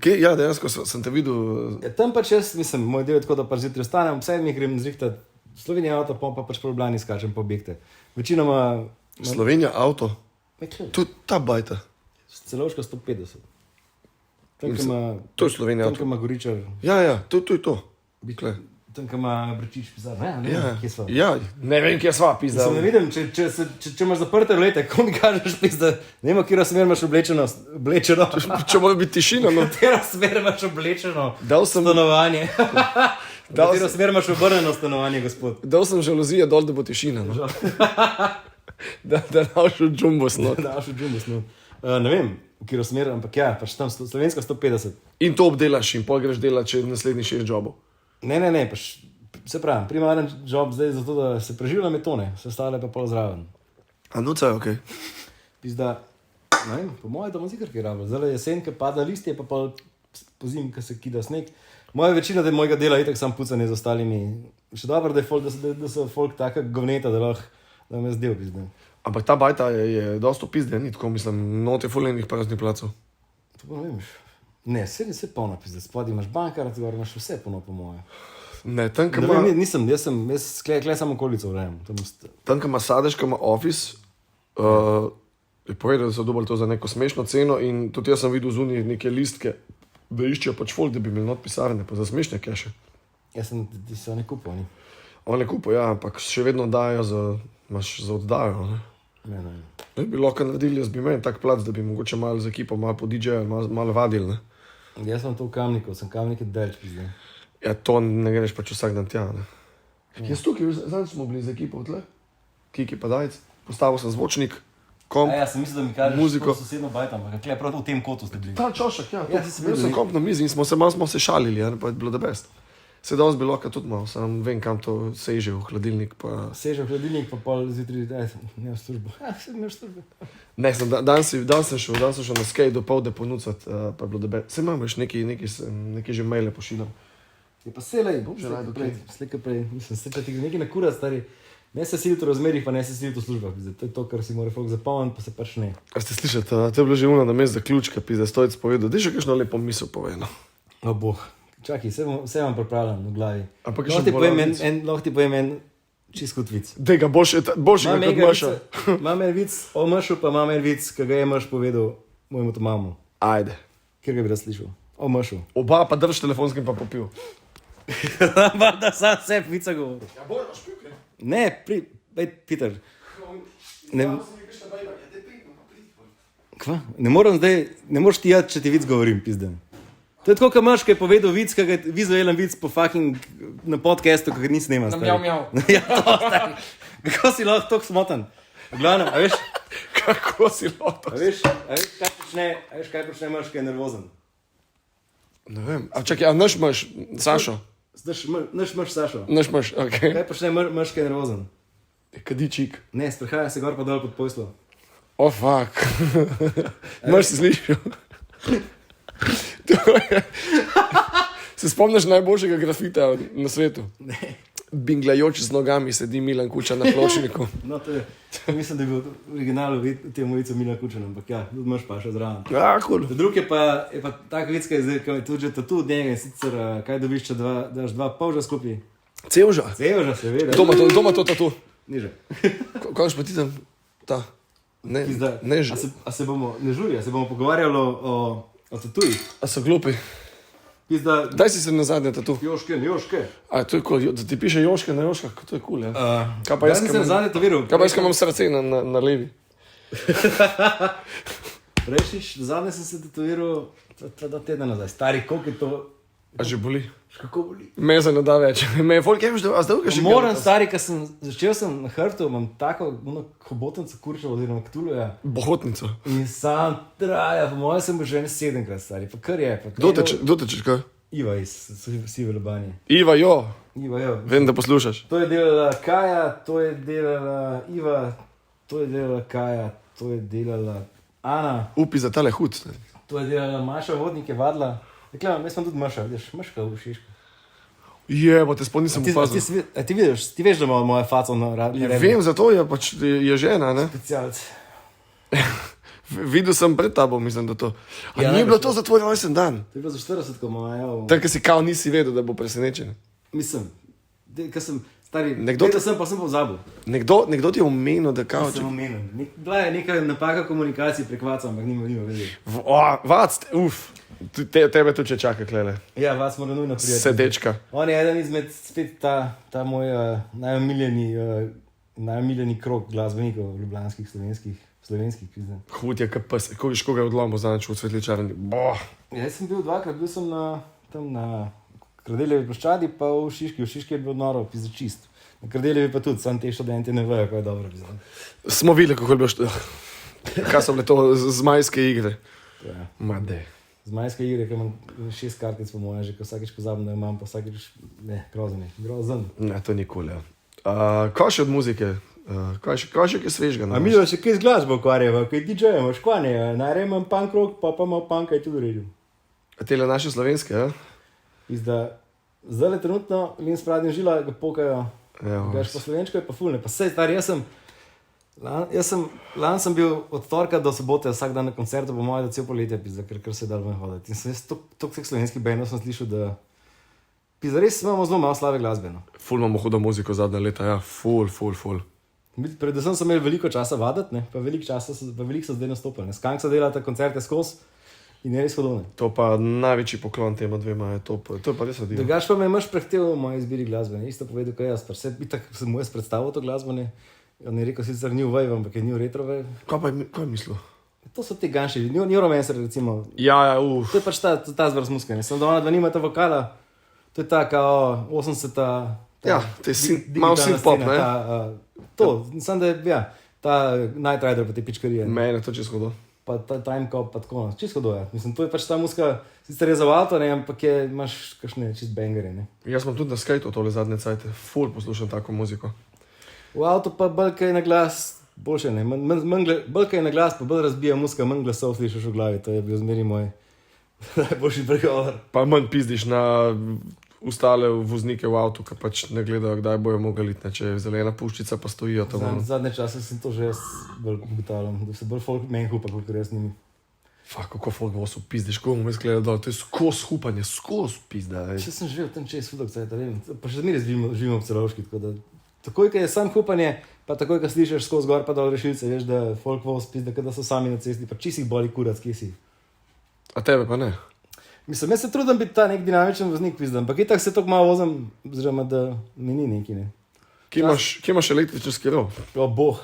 A: Ja, dejansko sem te videl.
C: Ja, tam pač jaz, mislim, moj del je tako, da pač zjutraj vstanem, ob 7 grem zrihtat Slovenijo avto, pa pač po Ljubljani skačem po objekte. Večinoma...
A: Slovenija avto? Tudi ta bajta.
C: Celovška 150. Tam, ki ima,
A: To je Slovenija.
C: tam, ki ima Goričar,
A: Ja, to je to. Kle.
C: tam, ki ima Brečič pisar. Ne,
A: Ja,
C: kje smo?
A: ja, ne vem, kje sva, pizda.
C: Sem ne vidim, če imaš zaprte lete, ko mi kažeš, pizda, ne vem, kjera smer imaš oblečeno.
A: Če mora biti tišina, no.
C: Katera smer imaš oblečeno
A: Dal sem,
C: stanovanje?
A: Dal
C: Katero smer imaš obrnjeno stanovanje, gospod?
A: dal sem žalozije dol, da bo tišina, no. Da našel džumbos, no.
C: Daš v džumbus, no. Ne vem, kjero smer, ampak ja, pač tam slovenska 150.
A: In to obdelaš in pol greš delati še naslednjih 6 jobov.
C: Ne, pač, se pravi, primaren job zdaj je zato, da se preživljam metone, se stale pa pol zraven.
A: A nuca je okej.
C: Pizda, ne vem, po mojem, da bom zikrki rabil. Zdaj je jesen, ki pada listje, pa pol po zim, ki se kida sneg. Moja večina mojega dela je itak sam pucanje z ostalimi. Še dobro, da so folk taka govneta, da lahko, da me zdel, pizda.
A: Ampak ta bajta je dosto pizde, ni tako, mislim, note fuljenih praznih placov.
C: To pa ne vem. Ne, vse polno pizda. Spod imaš bankar, gor imaš vse polno po moje.
A: Ne, tam,
C: Ne
A: kam
C: vem, nisem, jaz kle samo okolico vrem.
A: ima sadež, kam ima office, je povedal, da so dobili to za neko smešno ceno in tudi jaz sem videl zunaj neke listke, da iščejo pač folk, da bi imeli not pisarne, pa za smešne keše.
C: Jaz sem, ti so ne kupil, ni?
A: Oni kupo, ja, ampak še vedno dajo za oddajo, ne.
C: Ne.
A: Ne bi lahko naredili, jaz bi imel tak plac, da bi mogoče malo z ekipo, malo po DJ-ju, malo vadili, ne.
C: Jaz sem to v Kamniku, sem Kamnik delč, pizda.
A: Ja, to ne greš pač vsak dan tja, ne. Jaz tukaj, zdaj smo bili z ekipo tle, Kiki pa Dajc, postavil sem zvočnik, komp,
C: Ja, sem mislil, da mi kažeš
A: Muziko.
C: sosedno bajta, ampak kle prav v tem kotu ste bili.
A: ta čošek, ja,
C: Ja, ti si
A: bil
C: bil,
A: sem
C: ne?
A: komp na mizi in smo se šalili, ja, pa je bilo the best. Se danes bi lahko tudi malo, sam vem, kam to seže v hladilnik, pa...
C: Sežem v hladilnik, pa pol zjutraj, ne v službo. Ja, sem imel službo.
A: Ne, danes sem šel na skate do povde ponucati, pa je bilo the best. Se imam več neki že maile pošiljam.
C: Je pa selej,
A: že najdu
C: slejka prej, mislim, se če ti nekaj nakura, stari, ne se siliti v razmerih, pa ne se siliti v službah, pizda. To je to, kar si mora folk zapomniti, pa se pač ne.
A: A ste slišali, to je bilo že uno na mest zaključka, pizda, stojec povedal, da je še kakšno lepo misel povedal.
C: O boh, čakaj, vse vam pripravljam v glavi.
A: Ampak je
C: Lahko
A: še
C: ti povem
A: bolj
C: lahko ti povem en čist kot vic.
A: Dega, boljše kot Maša.
C: Imam en vic o Mašu, pa imam en vic, ki ga je Maš povedal mojemu mamu.
A: Ajde.
C: Kjer ga bi rad slišal? O Mašu.
A: Oba pa drž telefonskim pa popil.
C: Da sam se vica govori.
A: Ja, bolj imaš pil,
C: Ne, Peter. Ne, kva? Ne moreš ti jati, če ti vic govorim, pizden. To je tako, kot Maš, ki je povedal vic, ki ga je vizualen vic po fucking na podcastu, ki ga ni snemal.
A: mjav.
C: Ja, to stari. Kako si lahko tako smotan? Glavno, a veš,
A: Kako si lahko?
C: kaj počne Maš, ki je nervozen?
A: Ne vem. A čakaj, a naš imaš, Sašo?
C: Naš Maš Sašo.
A: Naš imaš, okej.
C: Kaj počne Maš, ki je nervozen?
A: Kadičik.
C: Ne, sprehaja se gor pa dol pod poslo.
A: O, fuck. Maš si slišal? To je... Se spomniš najboljšega grafita na svetu?
C: Ne.
A: Binglajoč z nogami sedi Milan Kučan na pločniku.
C: No, to je, mislim, da je bil v originalu v tem vicu Milan Kučan, ampak ja, tudi Maš pa še zraven.
A: Ja, cool.
C: Drug je pa tak vic, ki je zdaj, ki je tudi že tatu od njega in sicer, kaj dobiš, če daš dva polža skupaj?
A: Cevža.
C: Cevža, seveda.
A: Doma to tatu.
C: Niže.
A: Kaj pa ti tam? Ta. Ne, ne že.
C: A se bomo, ne žuri, a se bomo pogovarjali o tatujih?
A: A so glupi.
C: Pizda,
A: Daj si se na zadnje tatu.
C: Joške.
A: A to je cool, da ti piše Joške na Joškah, to je cool, ja. Kaj pa jaz,
C: sem se zadnje tatoviral.
A: Kaj pa jaz, ki imam srce na levi?
C: Rešiš, zadnje sem se tatoviral 2 tedna nazaj. Stari, koliko je to?
A: A že boli?
C: Kako boli?
A: Me za ne da več. Me je folk, a zdaj ga še
C: Moram, stari, ker sem začel na hrbtu, imam tako hobotnico kurčevo, oziroma ktuluja.
A: Bohotnico.
C: In sam traja, po mojem sem bil že 7krat stari, pa kar je.
A: Kdo tečeš, kaj?
C: Iva iz Sive Ljubanje.
A: Iva, jo.
C: Iva, jo.
A: Vem, da poslušaš.
C: To je delala Kaja, to je delala Iva, to je delala Kaja, to je delala Ana,
A: Upi za tale hud.
C: to je delala Maša, vodnik je vadla. Rekla, jaz sem tudi Maša, vidiš, Maška v Šiška.
A: Jebo, te spomnim sem upazil.
C: Ti veš, da ima moja faca na radi.
A: Vem, zato je pač je žena, ne?
C: Specialc.
A: Videl sem pred tabo, mislim, da to. A
C: Ja,
A: ni
C: najbrž
A: bilo to za tvoj rojsten dan?
C: To je bilo za 40, ko ima, ja.
A: Tako si kao nisi vedel, da bo presenečen.
C: Mislim, ker sem Stari,
A: Nekdo
C: sem pa pozabil.
A: Nekdo ti je omenil, da kao...
C: Sem omenil. Bila je neka napaka komunikacije prek WhatsApp, ampak nima veze.
A: Tebe tu če čaka, klele.
C: Ja, vas mora nujno prijeti.
A: Sedečka.
C: On je eden izmed spet ta moj najomiljeni krog glasbenikov, ljubljanskih, slovenskih.
A: Hud je, kojiš koga je odlomil zanač v Svetličarni. Boh.
C: Ja, jaz sem bil dvakrat, bil sem tam na Kradeljevi ploščadi, pa v Šiški. V Šiški je bilo noro, pizda čist. Na Kradeljevi pa tudi, sam te študenti ne vejo, kaj je dobro. Pizda.
A: Smo videli, kako je bilo kaj so bile to zmajske igre.
C: Ja.
A: Made.
C: Zmajske igre, ki imam 6 kartic po moje, že ko vsakeč pozabim, da imam, pa vsakeč, grozen.
A: Ne, to nikoli, ja. Kaj še od muzike? Kaj še kaj svežga?
C: A mi še kaj z glasbo ukvarjava, kaj DJ-jemo, škvanje, najrej imam punk rock, pa imam punk, kaj tudi režim.
A: Tele naše slovenske, ja?
C: Zdaj le trenutno Lin Spradim žila, ga pokajo, gaš po slovenčko je pa fulne, pa sej stari, Lani sem bil od torka do sobote vsak dan na koncertu, po moje, da cel poletje, ker se je dal ven hoditi. In sem jaz toliko teh slovenskih bendov sem slišal, da res imamo zelo malo slave glasbe. No.
A: Ful imamo hudo muziko zadnja leta, ja, ful.
C: Predvsem sem imel veliko časa vaditi, ne? Pa veliko so zdaj nastopili. Skank so delata koncerte skozi in je res hodovne.
A: To pa največji poklon tema dvema je to je pa res odlično.
C: Drugač pa me imaš prehteval v moji izbiri glasbe, isto povedal, kaj jaz. Itak sem mu jaz predstavil to glasbo, ne? On je rekel sicer New Wave, ampak je New Retro Wave.
A: Kaj je mislil?
C: To so ti ganši, New Romancer recimo.
A: Ja,
C: To je pač ta zvrst muska, ne? Samo da ona dva nimata vokala, to je ta kao 80-ta...
A: Ja, to je malo synth-pop, ne?
C: Samo da je, ja, ta Night Rider pa te pičkarije.
A: Mene to čisto hodo.
C: Pa ta Time Cop, pa tako, čisto hodo, ja. Mislim, to je pač ta muska, sicer je za avto, ne, ampak imaš kakšne čist bangere, ne.
A: Jaz sem tudi na skateu tole zadnje cajte, ful poslušam tako muziko.
C: V avto pa bolj kaj na glas, boljše ne, bolj kaj na glas, pa bolj razbija muska, manj glasov slišiš v glavi, to je bil zmeri moj najboljši pregovor.
A: Pa manj pizdiš na ostale voznike v avtu, ki pač ne gledajo, kdaj bojo mogli iti, če je zelena puščica, pa stojijo tam.
C: Zadnje čase sem to že jaz bolj ugotavljam, da se bolj folk meni hupa, kot jaz njimi.
A: Kako folk vosu pizdiš, ko bom jaz gledal dol, to je skozi hupanje, skozi pizda.
C: Še sem živel tam čez hudok cajt, pa še zmeri živimo v Celovški, tako da takoj, ko je sam hupanje, pa takoj, ko slišiš skozi gor pa dol rešilce, veš, da folk vos pizda, da so sami na cesti, pa čisi jih boli kurac, kje si.
A: A tebe pa ne?
C: Mislim, jaz se trudim biti ta nek dinamičen voznik, pizda, ampak itak se tako malo vozim, oziroma da mi ni neki, ne.
A: Kje imaš električni skiro?
C: O, boh.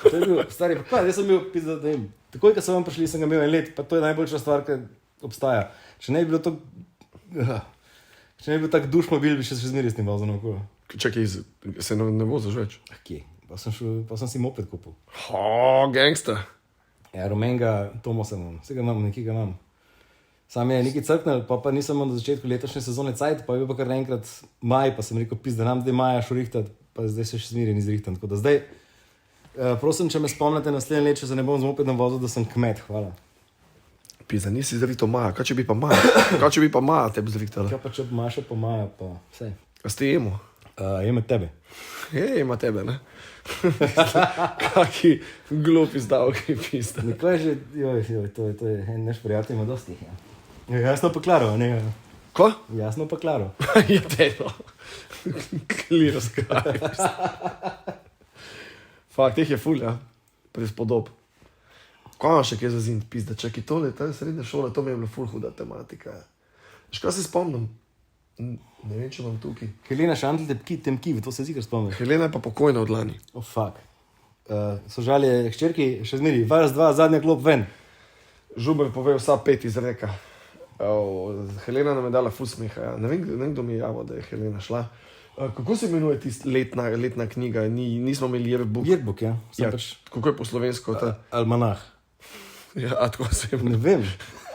C: To je bil, stari, pa jaz sem bil, pizda, da jim. Takoj, ko sem vam prišli, sem ga imel en let, pa to je najboljša stvar, ki obstaja. Če ne bi bilo to, če ne bi bil tak duš mobil, bi še zmeri s tem vozil okolo.
A: Čakaj, se ne voziš več?
C: Kje? Pa sem si moped kupil.
A: Gangsta.
C: Ja, rumenga Tomosa imam, vsega imam, nekaj ga imam. Sam je nekaj crknil, pa nisem imel na začetku letošnje sezone cajt, pa je bil pa kar naenkrat maj, pa sem rekel, da nam zdaj maja šurihtati, pa zdaj se še zmeri ni zrihtan. Tako da zdaj, prosim, če me spomnite naslednje let, če se ne bom z mopedom vozil, da sem kmet, hvala.
A: Pizda, nisi zrihtal maja, kaj če bi pa maja tebi zrihtala?
C: Kaj pa če bi maša po maja, pa vse.
A: A ste jemo?
C: Jeme tebe.
A: Ima tebe, ne? Kaki glupi stavki, pizda.
C: Nekaj že, to je en naš prijatelj ima dosti. Ja. Jasno pa klaro, ne?
A: Ko?
C: Jasno pa klaro.
A: Je telo. Kliro skaj. Fakt, teh je ful, ja. Prispodob. Ko imam še kaj za zint, pizda, čaki tole, ta srednja šola, to mi je bila ful huda tematika. Škaj se spomnim? Ne vem, če imam tukaj.
C: Helena Šantl, temkiv, to se zikar spomnim.
A: Helena je pa pokojna od lani.
C: Oh, fuck. So žalje hčerki, še zmeri, vas dva, zadnja klop ven.
A: Žuber pove vsa 5 izreka. Helena nam je dala ful smeha, ja. Ne vem, kdo mi je javil, da je Helena šla. Kako se imenuje tista letna knjiga? Nismo imeli yearbook.
C: Yearbook, ja.
A: Ja, kako je po slovensko?
C: Almanah.
A: Ja, tako se je.
C: Ne vem.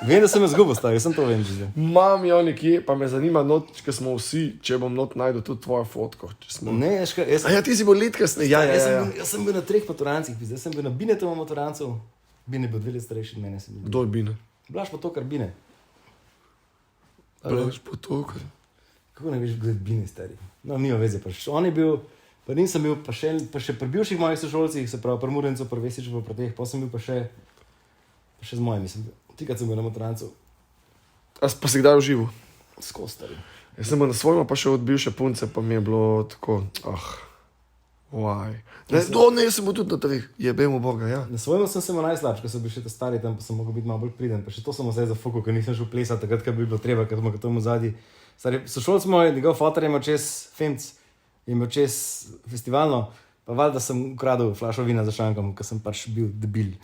C: Vem, da sem jaz zgubil, stari, sem to vem že.
A: Mam jo nekje, pa me zanima not, ker smo vsi, če bom not najdel tudi tvojo fotko.
C: Ne, jaz...
A: A ja, ti si bil let kasneje. Ja.
C: Jaz sem bil na 3 maturancih, jaz sem bil na Binetovem maturancu. Bine bil 2 let starejši od mene.
A: Kdo je Bine?
C: Blaž pa to, kar Bine.
A: Blaž pa to, kar...
C: Kako ne veš, kdo je Bine, stari? No, nima veze, pa on je bil, pa nisem bil, pa še pri bivših mojih sošolcih, se pravi, pri Murencu, pri Vesiču, pri teh, pa sem bil pa še z mojimi, tikrat sem bil na maturancu.
A: A pa si kdaj užival?
C: Skozi, stari.
A: Jaz sem bil na svojem, pa še od bivše punce, pa mi je bilo tako, why? Ne, sem bil tudi na treh, jebemo Boga, ja.
C: Na svojem sem se imel najslabši, ko sem bil še ta stari tam, pa sem mogel biti malo bolj priden. Pa še to sem zdaj zafukal, ker nisem šel plesati takrat, ko bi bilo treba, ker smo ga tam v zadnji. Sošolci moj, njegov fotor je imel čez Femc, je imel čez festivalno, pa valjda sem ukradel flašo vina za šankom, ker sem pač bil debil.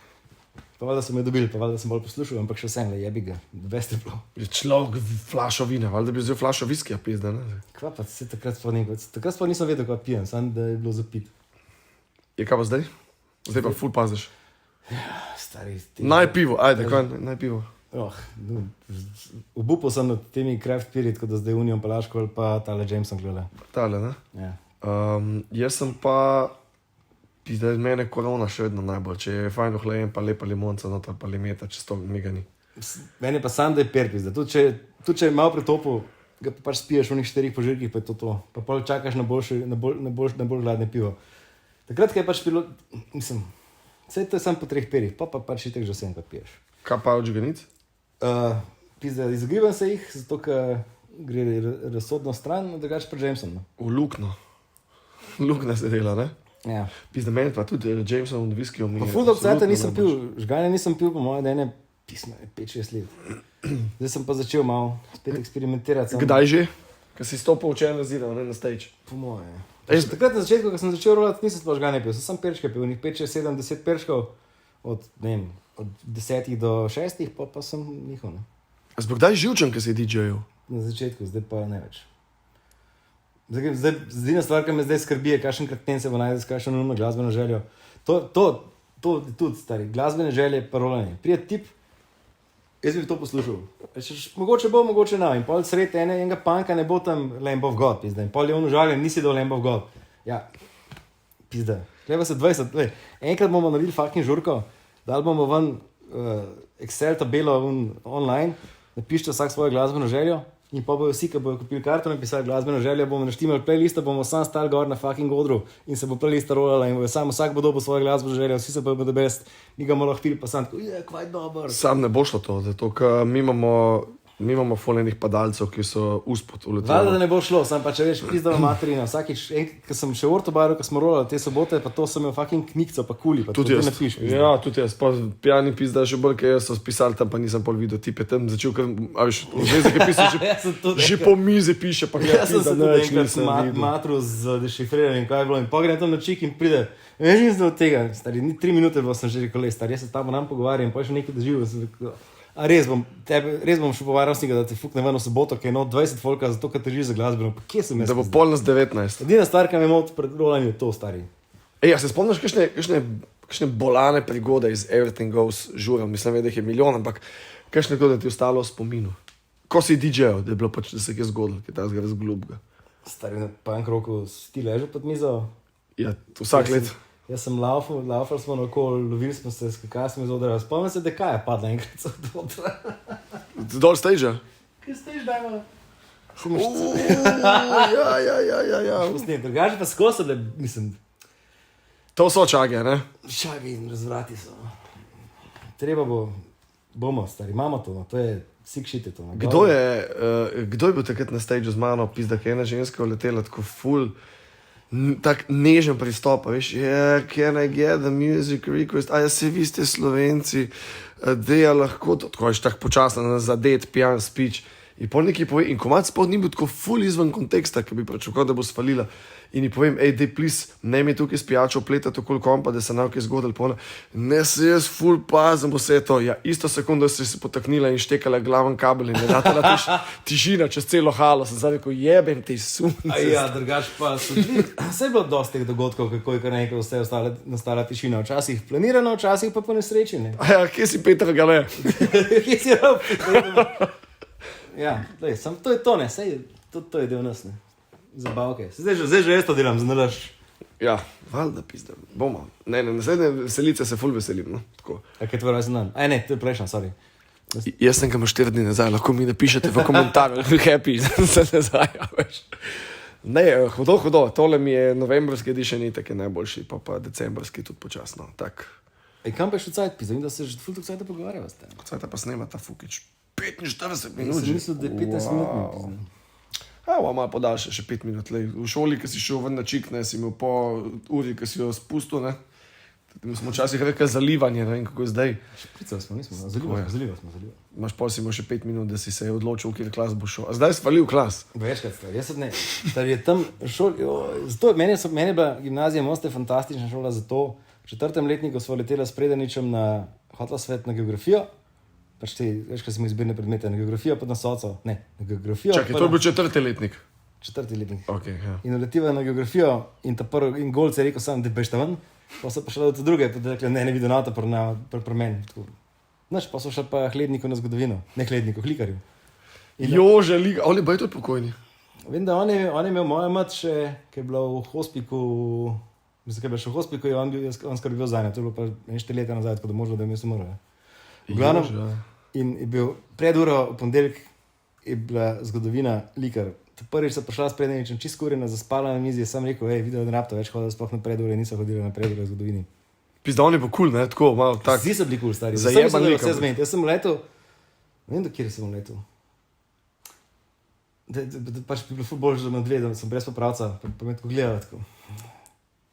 C: Pa valjda sem jo dobil, pa valjda sem bolj poslušal, ampak še vsem, jebi ga, best je bilo.
A: Človek flašo vina, valjda bi vzel flašo viskija pizda, ne?
C: Kva pa, se takrat sploh nisem vedel, kva pijem, samo da je bilo za pit.
A: Je kaj pa zdaj? Zdaj pa ful paziš.
C: Stari,
A: Naj pivo, ajde, naj pivo.
C: Obupal sem nad temi craft beeri, tako da zdaj Union Palaško ali pa tale Jameson gleda.
A: Tale, ne?
C: Ja.
A: Jaz sem pa, pizda, mene korona še vedno najbolj, če je fajn ohlajen, pa lepa limonca, noter pa limeta, čez to mega ni.
C: Mene pa sam, da je perpizda. Tudi če je malo pretopu, ga pa pač spiješ v onih 4 požirkih, pa je to. Pa pol čakaš na bolj hladne pivo. Takrat, ko je pač pilo, mislim, vse to je samo po 3 perih, pa pač itek že vsem, kaj piješ.
A: Kaj pa od žganic?
C: Pizda, izogibam se jih, zato ker gre razsodno stran, drugače pa Jameson. No.
A: V lukno. Lukna se dela, ne?
C: Ja.
A: Pizda, meni pa tudi Jameson v viskiju mi je.
C: Pa ful dolgo nisem pil, žganja nisem pil, po moje, da ene pismo je 5-6 let. Zdaj sem pa začel malo spet eksperimentirati.
A: Kdaj že? Ker si stopil v čelno zido, ne na stage.
C: Po moje. Takrat na začetku, ko sem začel rolati, nisem sploh žganja pil, sem perčke pil, njih 5, 6, 7, 10 perčkov, od 10 do 6, pa sem njihov.
A: A si pa kdaj živčen, ko si DJ-ul?
C: Na začetku, zdaj pa ne več. Zdaj stvar, ki me zdaj skrbi, je, kakšen kreten se bo najdel, kakšen umno glasbeno željo. To je tudi stari, glasbene želje pa rolanje. Prije tip, jaz bi to poslušal. Mogoče bo, mogoče ne. In pol sred enega panka ne bo tam Lamb of God, pizda. In pol je on užaljen, nisi dal Lamb of God. Ja, pizda. Gleda se 20, enkrat bomo naredili fucking žurko, dali bomo ven Excel tabelo online, napišite vsak svojo glasbeno željo in pa bojo vsi, ki bojo kupili karto, napisali glasbeno željo, bomo naštimali playlista, bomo sam stali gor na fucking odru in se bo playlista rolala in bojo sam vsak bo dobil svojo glasbeno željo, vsi se bojo best, mi ga malo hpili, pa sam tako, kvaj dober.
A: Sam ne bo šlo to, zato ker mi imamo foljenih padalcev, ki so uspod uleteli.
C: Valjda, da ne bo šlo, sam pa če veš, pizdava materina, vsakič, ko sem še v Ortobaru, ko smo rolali te sobote, pa to sem imel fucking knjigco, pa kuli, pa
A: tudi
C: to
A: jaz.
C: napiš.
A: Ja, tudi jaz, pa pijani pizda še bolj, ker jaz so spisali tam, pa nisem pol videl, tip je tam začel, ker, a veš, zvezek je pisal, že po mizi piše, pa
C: Jaz sem se tudi enkrat matru z dešifriranjem, kaj je bilo, in pogrem tam na čik in pride, nisem od tega, stari, ni 3 minute, bo sem že rekel, stari, jaz se tam nam pogovarjam, pa še nekaj doživel. A res bom šel po varnostnika, da te fukne ven v soboto, ker je 20 folka, zato ker te živi za glasbeno. Pa kje sem jaz?
A: Da bo pol nas 19.
C: Edina stvar, ki me moti pred rolanjem, je to, stari.
A: Ej, a se spomniš kakšne bolane prigode iz Everything Goes žura? Mislim, da jih je milijon, ampak kakšne to, da ti je ostalo v spominu? Ko si DJ-ov, da je bilo pač, da se je zgodilo, ki je ta zgre razglubga.
C: Stari, na punk roku si ti ležal pod mizo?
A: Ja, vsak let.
C: Jaz sem laufal smo naokoli, lovili smo se, skakali smo iz odra. Spomnim se, da kaj je padla enkrat od odra.
A: Dol stage-a?
C: Kaj stage dajmo?
A: Ja.
C: Drugače pa skozi, da mislim...
A: To so čage, ne?
C: Čage in razvrati so. Treba bomo, stari, imamo to, no. To je sick shit je to. No.
A: Kdo je bil takrat na stage z mano, pizda, ki je ena ženska uletela tako full... Tak nežen pristop, veš, can I get the music request, a ja se vi ste Slovenci, deja lahko, tako veš, tako počasno zadet, pijan speech, in pol nekaj pove, in komad spod ni bil tako full izven konteksta, ki bi pričakoval, da bo svalila, in ji povem, ej, dej, please, ne mi tukaj s pijačo pletati okoli kompa, da se nam kaj zgodilo, pol, ne se jaz full pazim vse to, ja, isto sekundo si se potaknila in štekala glaven kabel in je datala tišina čez celo halo, sem zdaj rekel, jebem te sunce.
C: Ja, drugač pa so bili, vse je bilo dosti teh dogodkov, kako je kar nekaj vse nastala tišina, včasih planirano, včasih pa po nesreči, ne.
A: A ja, kje si Peter Gale?
C: Kje si Rob? Ja, lej, sam to je to, ne, sej, to je del nas, ne. Zabavke. Zdaj že jaz to delam, znalaš.
A: Ja, valjda, pizda, bomo. Ne, naslednje veselice se ful veselim, no, tako.
C: A kaj tvoj rojsten dan? Aj ne, to je prejšnja, sorry.
A: Jaz sem ga 4 dni nazaj, lahko mi napišete v komentarju, happy, se nazaj, ja, veš. Ne, hudo, tole mi je novembrski edition itak je najboljši, pa decembrski tudi počasno, tak.
C: Ej, kam pa je še cajt, pizda, in da se že ful tok cajta pogovarjava s tem.
A: Cajta pa snema ta Fukič 45 minut.
C: Sem mislil, da je 15 minut, pizda.
A: Malo podaljša, še 5 minut. Lej. V šoli, ki si šel ven na čik, ne, si imel po uri, ki si jo spustil, ne. Mi smo včasih rekli zalivanje, ne vem, kako je zdaj.
C: Špricali smo, nismo, zaliva smo.
A: Imaš pol si imel še 5 minut, da si se odločil, v kjer klas bo šel. A zdaj si falil klas.
C: Večkrat stvar, jaz ne. Stari je tam zato meni je bila gimnazija Moste fantastična šola, zato v 4. letniku smo letela s Predaničem na hotla svet na geografijo. Pač ti, veš, kaj smo izbirne predmete, na geografijo pa na soco. Ne, na geografijo.
A: Čakaj, to je bil 4. letnik.
C: 4. letnik.
A: Okay, ja.
C: In uletiva na geografijo in ta prvi in golc je rekel sam, da beš tam ven. Pa so pa šla do druge, pa da rekli, ne vidi nota pri meni. Znaš, pa so šla pa hledniku na zgodovino. Ne hledniku, hlikarju.
A: Jože, ali pa je to pokojni?
C: Vem, da on je imel moja mat še, ki je bila v hospiku, mislim, ki je bila še v hospiku, je on skrbel za njo. To je bilo pa 4 leta nazaj, tako da možno, da je imel umrl. V glavnem, in je bil pred uro, v ponedeljek je bila zgodovina likar. Prvič so prišla s Predaničem, čist kurjena, zaspala na mizi, sem rekel, video ne rabto več hodila sploh na predure, niso hodila na predure v zgodovini.
A: Pizda, on je pa cool, ne, tako, malo tak.
C: Zdi se bili cool, stari.
A: Zajeban lik.
C: Jaz sem letel, ne vem, do kjer sem letel. Pač bi bilo ful bolj, da me odvedem, sem brez popravca, pa me tako gledala, tako.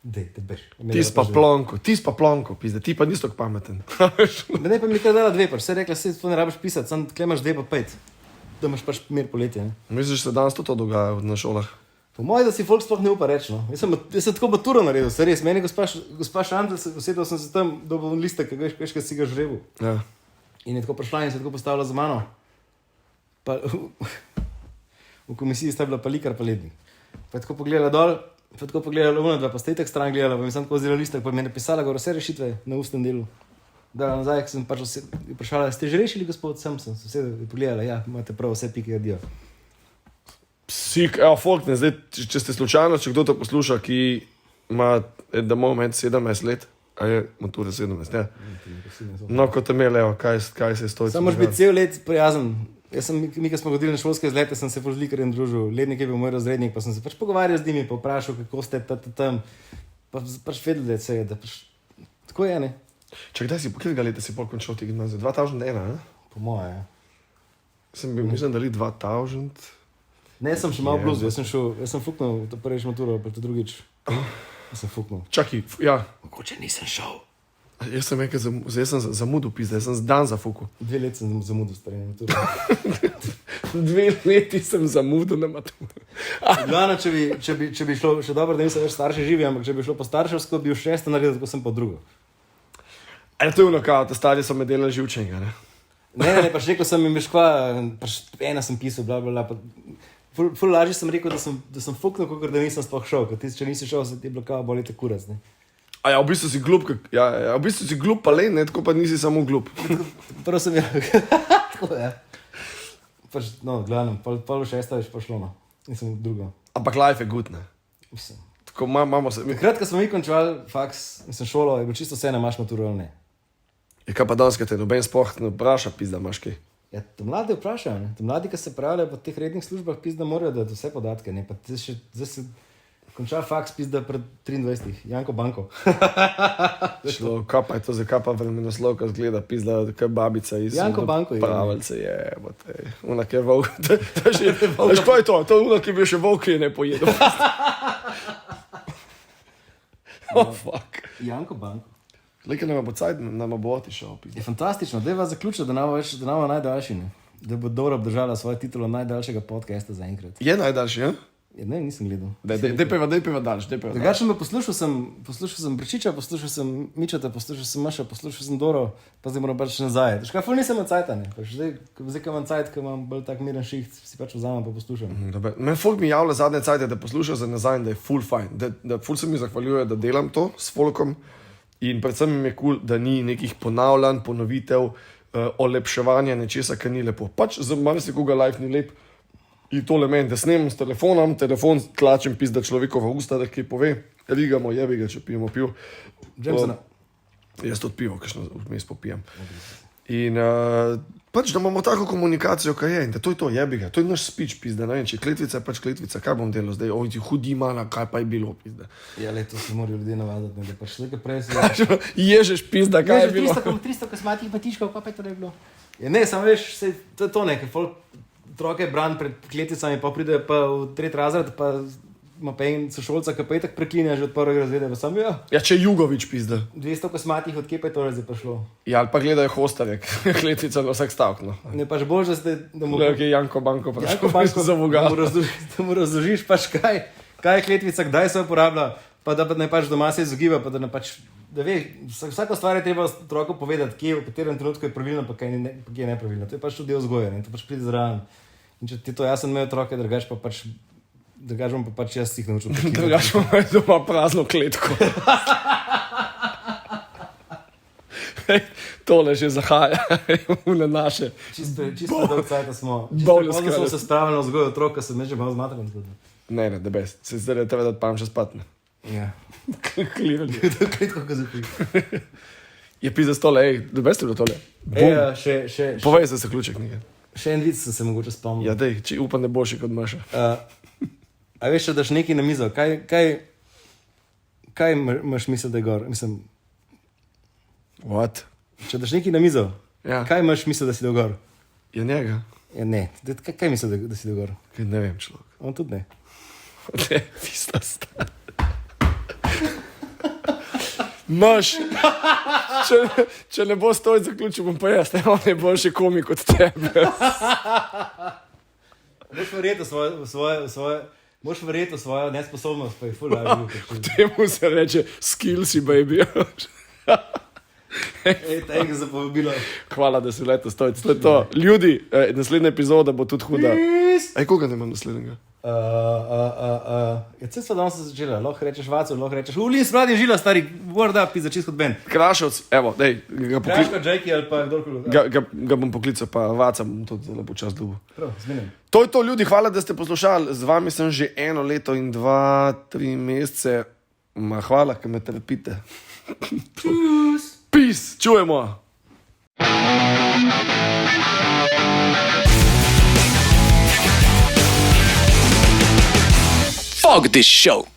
C: Dej, te beš.
A: Tis pa plonko, pizda, ti pa nisi tako pameten.
C: Ne, pa mi kar dala 2, pač se je rekla, se to ne rabiš pisati, sam tle imaš 2 pa 5. Da imaš pač mir poletje, ne?
A: Misliš, da se danes to dogaja na šolah?
C: Po mojem, da si folk sploh ne upa reči, no. Jaz sem tako maturo naredil, se res. Meni gospa Šandl, usedel sem se tam, dobil listek, veš, kaj si ga žrebil.
A: Ja.
C: In je tako prišla in se tako postavila za mano. Pa v komisiji sta bila pa likar pa lednik. Pa je tako pogledala dol, pa je tako pogledala unadva, pa sta itak stran gledala, pa mi sem tako vzela listek, pa mi je napisala gor vse rešitve na ustnem delu. Da, nazaj, ko sem pač vprašala, ste že rešili, gospod? Sem sedel in pogledala, ja, imate prav, vse pike adijo.
A: Psik, folk, ne, zdaj, če ste slučajno, če kdo to posluša, ki ima, da moment 17 let, a je matura 17, ja. No, kot imel, evo, kaj se je stojico.
C: Samo moraš biti cel let prijazen. Mi, ko smo hodili na šolske izlete, sem se z likarjem družil, lednik je bil moj razrednik, pa sem se pač pogovarjal z njimi, pa vprašal, kako ste tam, pa pač vedel, da je vse, da pač tako je, ne.
A: Čak, kdaj si, po katerega leta si pol končal ti gimnazijo? 2001, ne?
C: Po moje, ja.
A: Sem bil, mislim, da li 2000.
C: Ne, sem še malo bluzu, jaz sem fuknil, to prvič maturo, pa to drugič. Jaz sem fuknil.
A: Čakaj, ja.
C: Mogoče nisem šel.
A: Jaz sem zamudil pizda, jaz sem dan zafukil.
C: 2 leti sem zamudil stari na maturo.
A: 2 leti sem zamudil na maturo.
C: Glavno, če bi šlo, še dobro, da nisem več starši živi, ampak če bi šlo po starševsko, bi v 6. naredil, tako sem pa drugo.
A: Ali to je ono kao, ta stari so me delali živčenega, ne?
C: Ne, pač rekel sem jim veškva, pač ena sem pisal, bla, bla, bla. Ful lažje sem rekel, da sem fuknil, kakor da nisem sploh šel, ker če nisi šel, se ti je bilo kao bolite kurac, ne.
A: A ja, v bistvu si glup, v bistvu si glup pa len, ne, tako pa nisi samo glup.
C: Prvo sem tako, ja. Pač, no, glavnem, pol 6. veš pa šlo, no. Nisem drugo.
A: Ampak life je good, ne.
C: Mislim.
A: Tako imamo se.
C: Takrat, ko smo mi končali faks, mislim, šolo, je bilo čisto vse, ne imaš maturo ali ne.
A: Je kaj pa danes, kaj te noben sploh ne vpraša, pizda, imaš kaj?
C: Ja, to mladi vprašajo, ne. To mladi, ki se pravijo po teh rednih službah, pizda morajo dati vse podatke, ne. Pa zdaj se končal faks, pizda pred 23, Janko Banko.
A: Šlo, kaj pa je to, zakaj pa vremenoslovka zgleda, pizda, kaj babica iz
C: Janko Banko je.
A: Pravalce je, bote, unak je volk. Veš, kaj je to? To je unak, ki bi še volk je ne pojedel. Oh, fuck.
C: Janko Banko.
A: Lekaj nama bo otišel.
C: Je fantastično, da je vas zaključil, da nama najdaljši, ne. Da bo dobro obdržala svojo titulo najdaljšega podcasta zaenkrat.
A: Je najdaljši, ja?
C: Ne, nisem gledal.
A: Dej peva daljši,
C: Drugače me poslušal sem Brčiča, poslušal sem Mičata, poslušal sem Maša, poslušal sem Doro, pa zdaj moram pač nazaj. Škaj, ful nisem od cajta, ne. Zdaj, ko imam cajt, ko imam bolj tak miren šiht, si pač vzamem pa poslušam.
A: Men folk mi javlja zadnje cajte, da poslušajo za nazaj, da je ful fajn. Da ful se mi zahvaljuje, da delam to s folkom in predvsem mi je kul, da ni nekih ponavljanj, ponovitev, olepševanja nečesa, kar ni lepo. Pač za marsikoga life ni lep. In tole meni, da snemam s telefonom, telefon tlačem pizda človekova usta, da kaj pove, rigamo, jebi ga, če pijemo pivo.
C: Jamesona.
A: Jaz tudi pivo, kakšno vmes popijem. In pač, da imamo tako komunikacijo, kaj je, in da to je to, jebi ga, to je naš speech, pizda, ne vem, če kletvica je pač kletvica, kaj bom delal zdaj, oj ti hudi mana, kaj pa je bilo, pizda.
C: Ja, leto se morajo ljudje navadati, da pač nekaj prej se...
A: Ježeš, pizda, kaj je bilo.
C: 300 kosmatih patičkov, kaj pa je to bilo? Ja, ne, samo veš, to je to nekaj, folk otroke bran pred kleticami, pa pride pa v 3. razred, pa ima pa en sošolca, ki pa je tako preklinja že od 1. razreda. Sam,
A: Ja, če Jugovič pizda.
C: 200 kosmatih, od kje pa je to zdaj prišlo?
A: Ja, ali pa gledajo hostarje, kletvica na vsak stavek. No.
C: Ne pač bož, da mu
A: Gledaj, je Janko Banko prišel.
C: Janko Banko
A: za vogal.
C: Da mu razložiš pač kaj je kletvica, kdaj se uporablja, pa da ne pač doma se izogiba, pa da ne pač, da ve, vsako stvar je treba otroku povedati, kje, v katerem trenutku je pravilno, pa kje je nepravilno. To je pač tudi del vzgoje, ne? To pač pride zraven. In če ti to, jaz sem imel otroke, drugač bom pa pač jaz jih naučil.
A: Drugač bom imel doma prazno kletko. Tole že zahaja v naše.
C: Čisto dolg cajt smo.
A: Bowlerska
C: Čisto smo se spravili na vzgojo otroka, sem že malo zmatrali zgodno.
A: Ne, da best. Se zdaj treba dati pam še spatne.
C: Ja.
A: Klirali.
C: To je kletko, ko zapi.
A: Je pizda stole, da best je bilo tole.
C: Še
A: Povej se ključek nekaj.
C: en vic sem se mogoče spomnil.
A: Ja, dej, če upam, ne boš kot Maša.
C: A veš, da daš nekaj na mizo, kaj imaš misel, da je gor? Mislim,
A: What?
C: če daš nekaj na mizo,
A: Ja.
C: kaj imaš misel, da si da gor?
A: Je njega?
C: Ja, ne, kaj misel, da si da gor?
A: Kaj ne vem, človek.
C: On tudi ne.
A: Ne, pista sta. Maš, če ne bo stoj zaključil, bom pa jaz, on je boljši komik od tebe.
C: Moš verjeti v svojo nesposobnost, pa je ful lažje.
A: Temu se reče skillsi, baby.
C: Ej, tega za povabilo.
A: Hvala, da si leto stojiti. To je to. Ljudi, naslednja epizoda bo tudi huda. Ej, koga ne imam naslednjega?
C: Ja, cel smo danes začela, lahko rečeš Vacu, lahko rečeš Ulin, spradi je žila, stari, word up, začis kot Ben.
A: Krašovc, evo, dej,
C: Kraška, Jakey ali pa kdorkoli.
A: ga bom poklical, pa Vaca bom tudi zelo počas dobil.
C: Prav, zmenim.
A: To je to, ljudi, hvala, da ste poslušali. Z vami sem že 1 leto in 2-3 mesece. Hvala, ker me trpite. Peace, čujemo.
B: Fuck this show.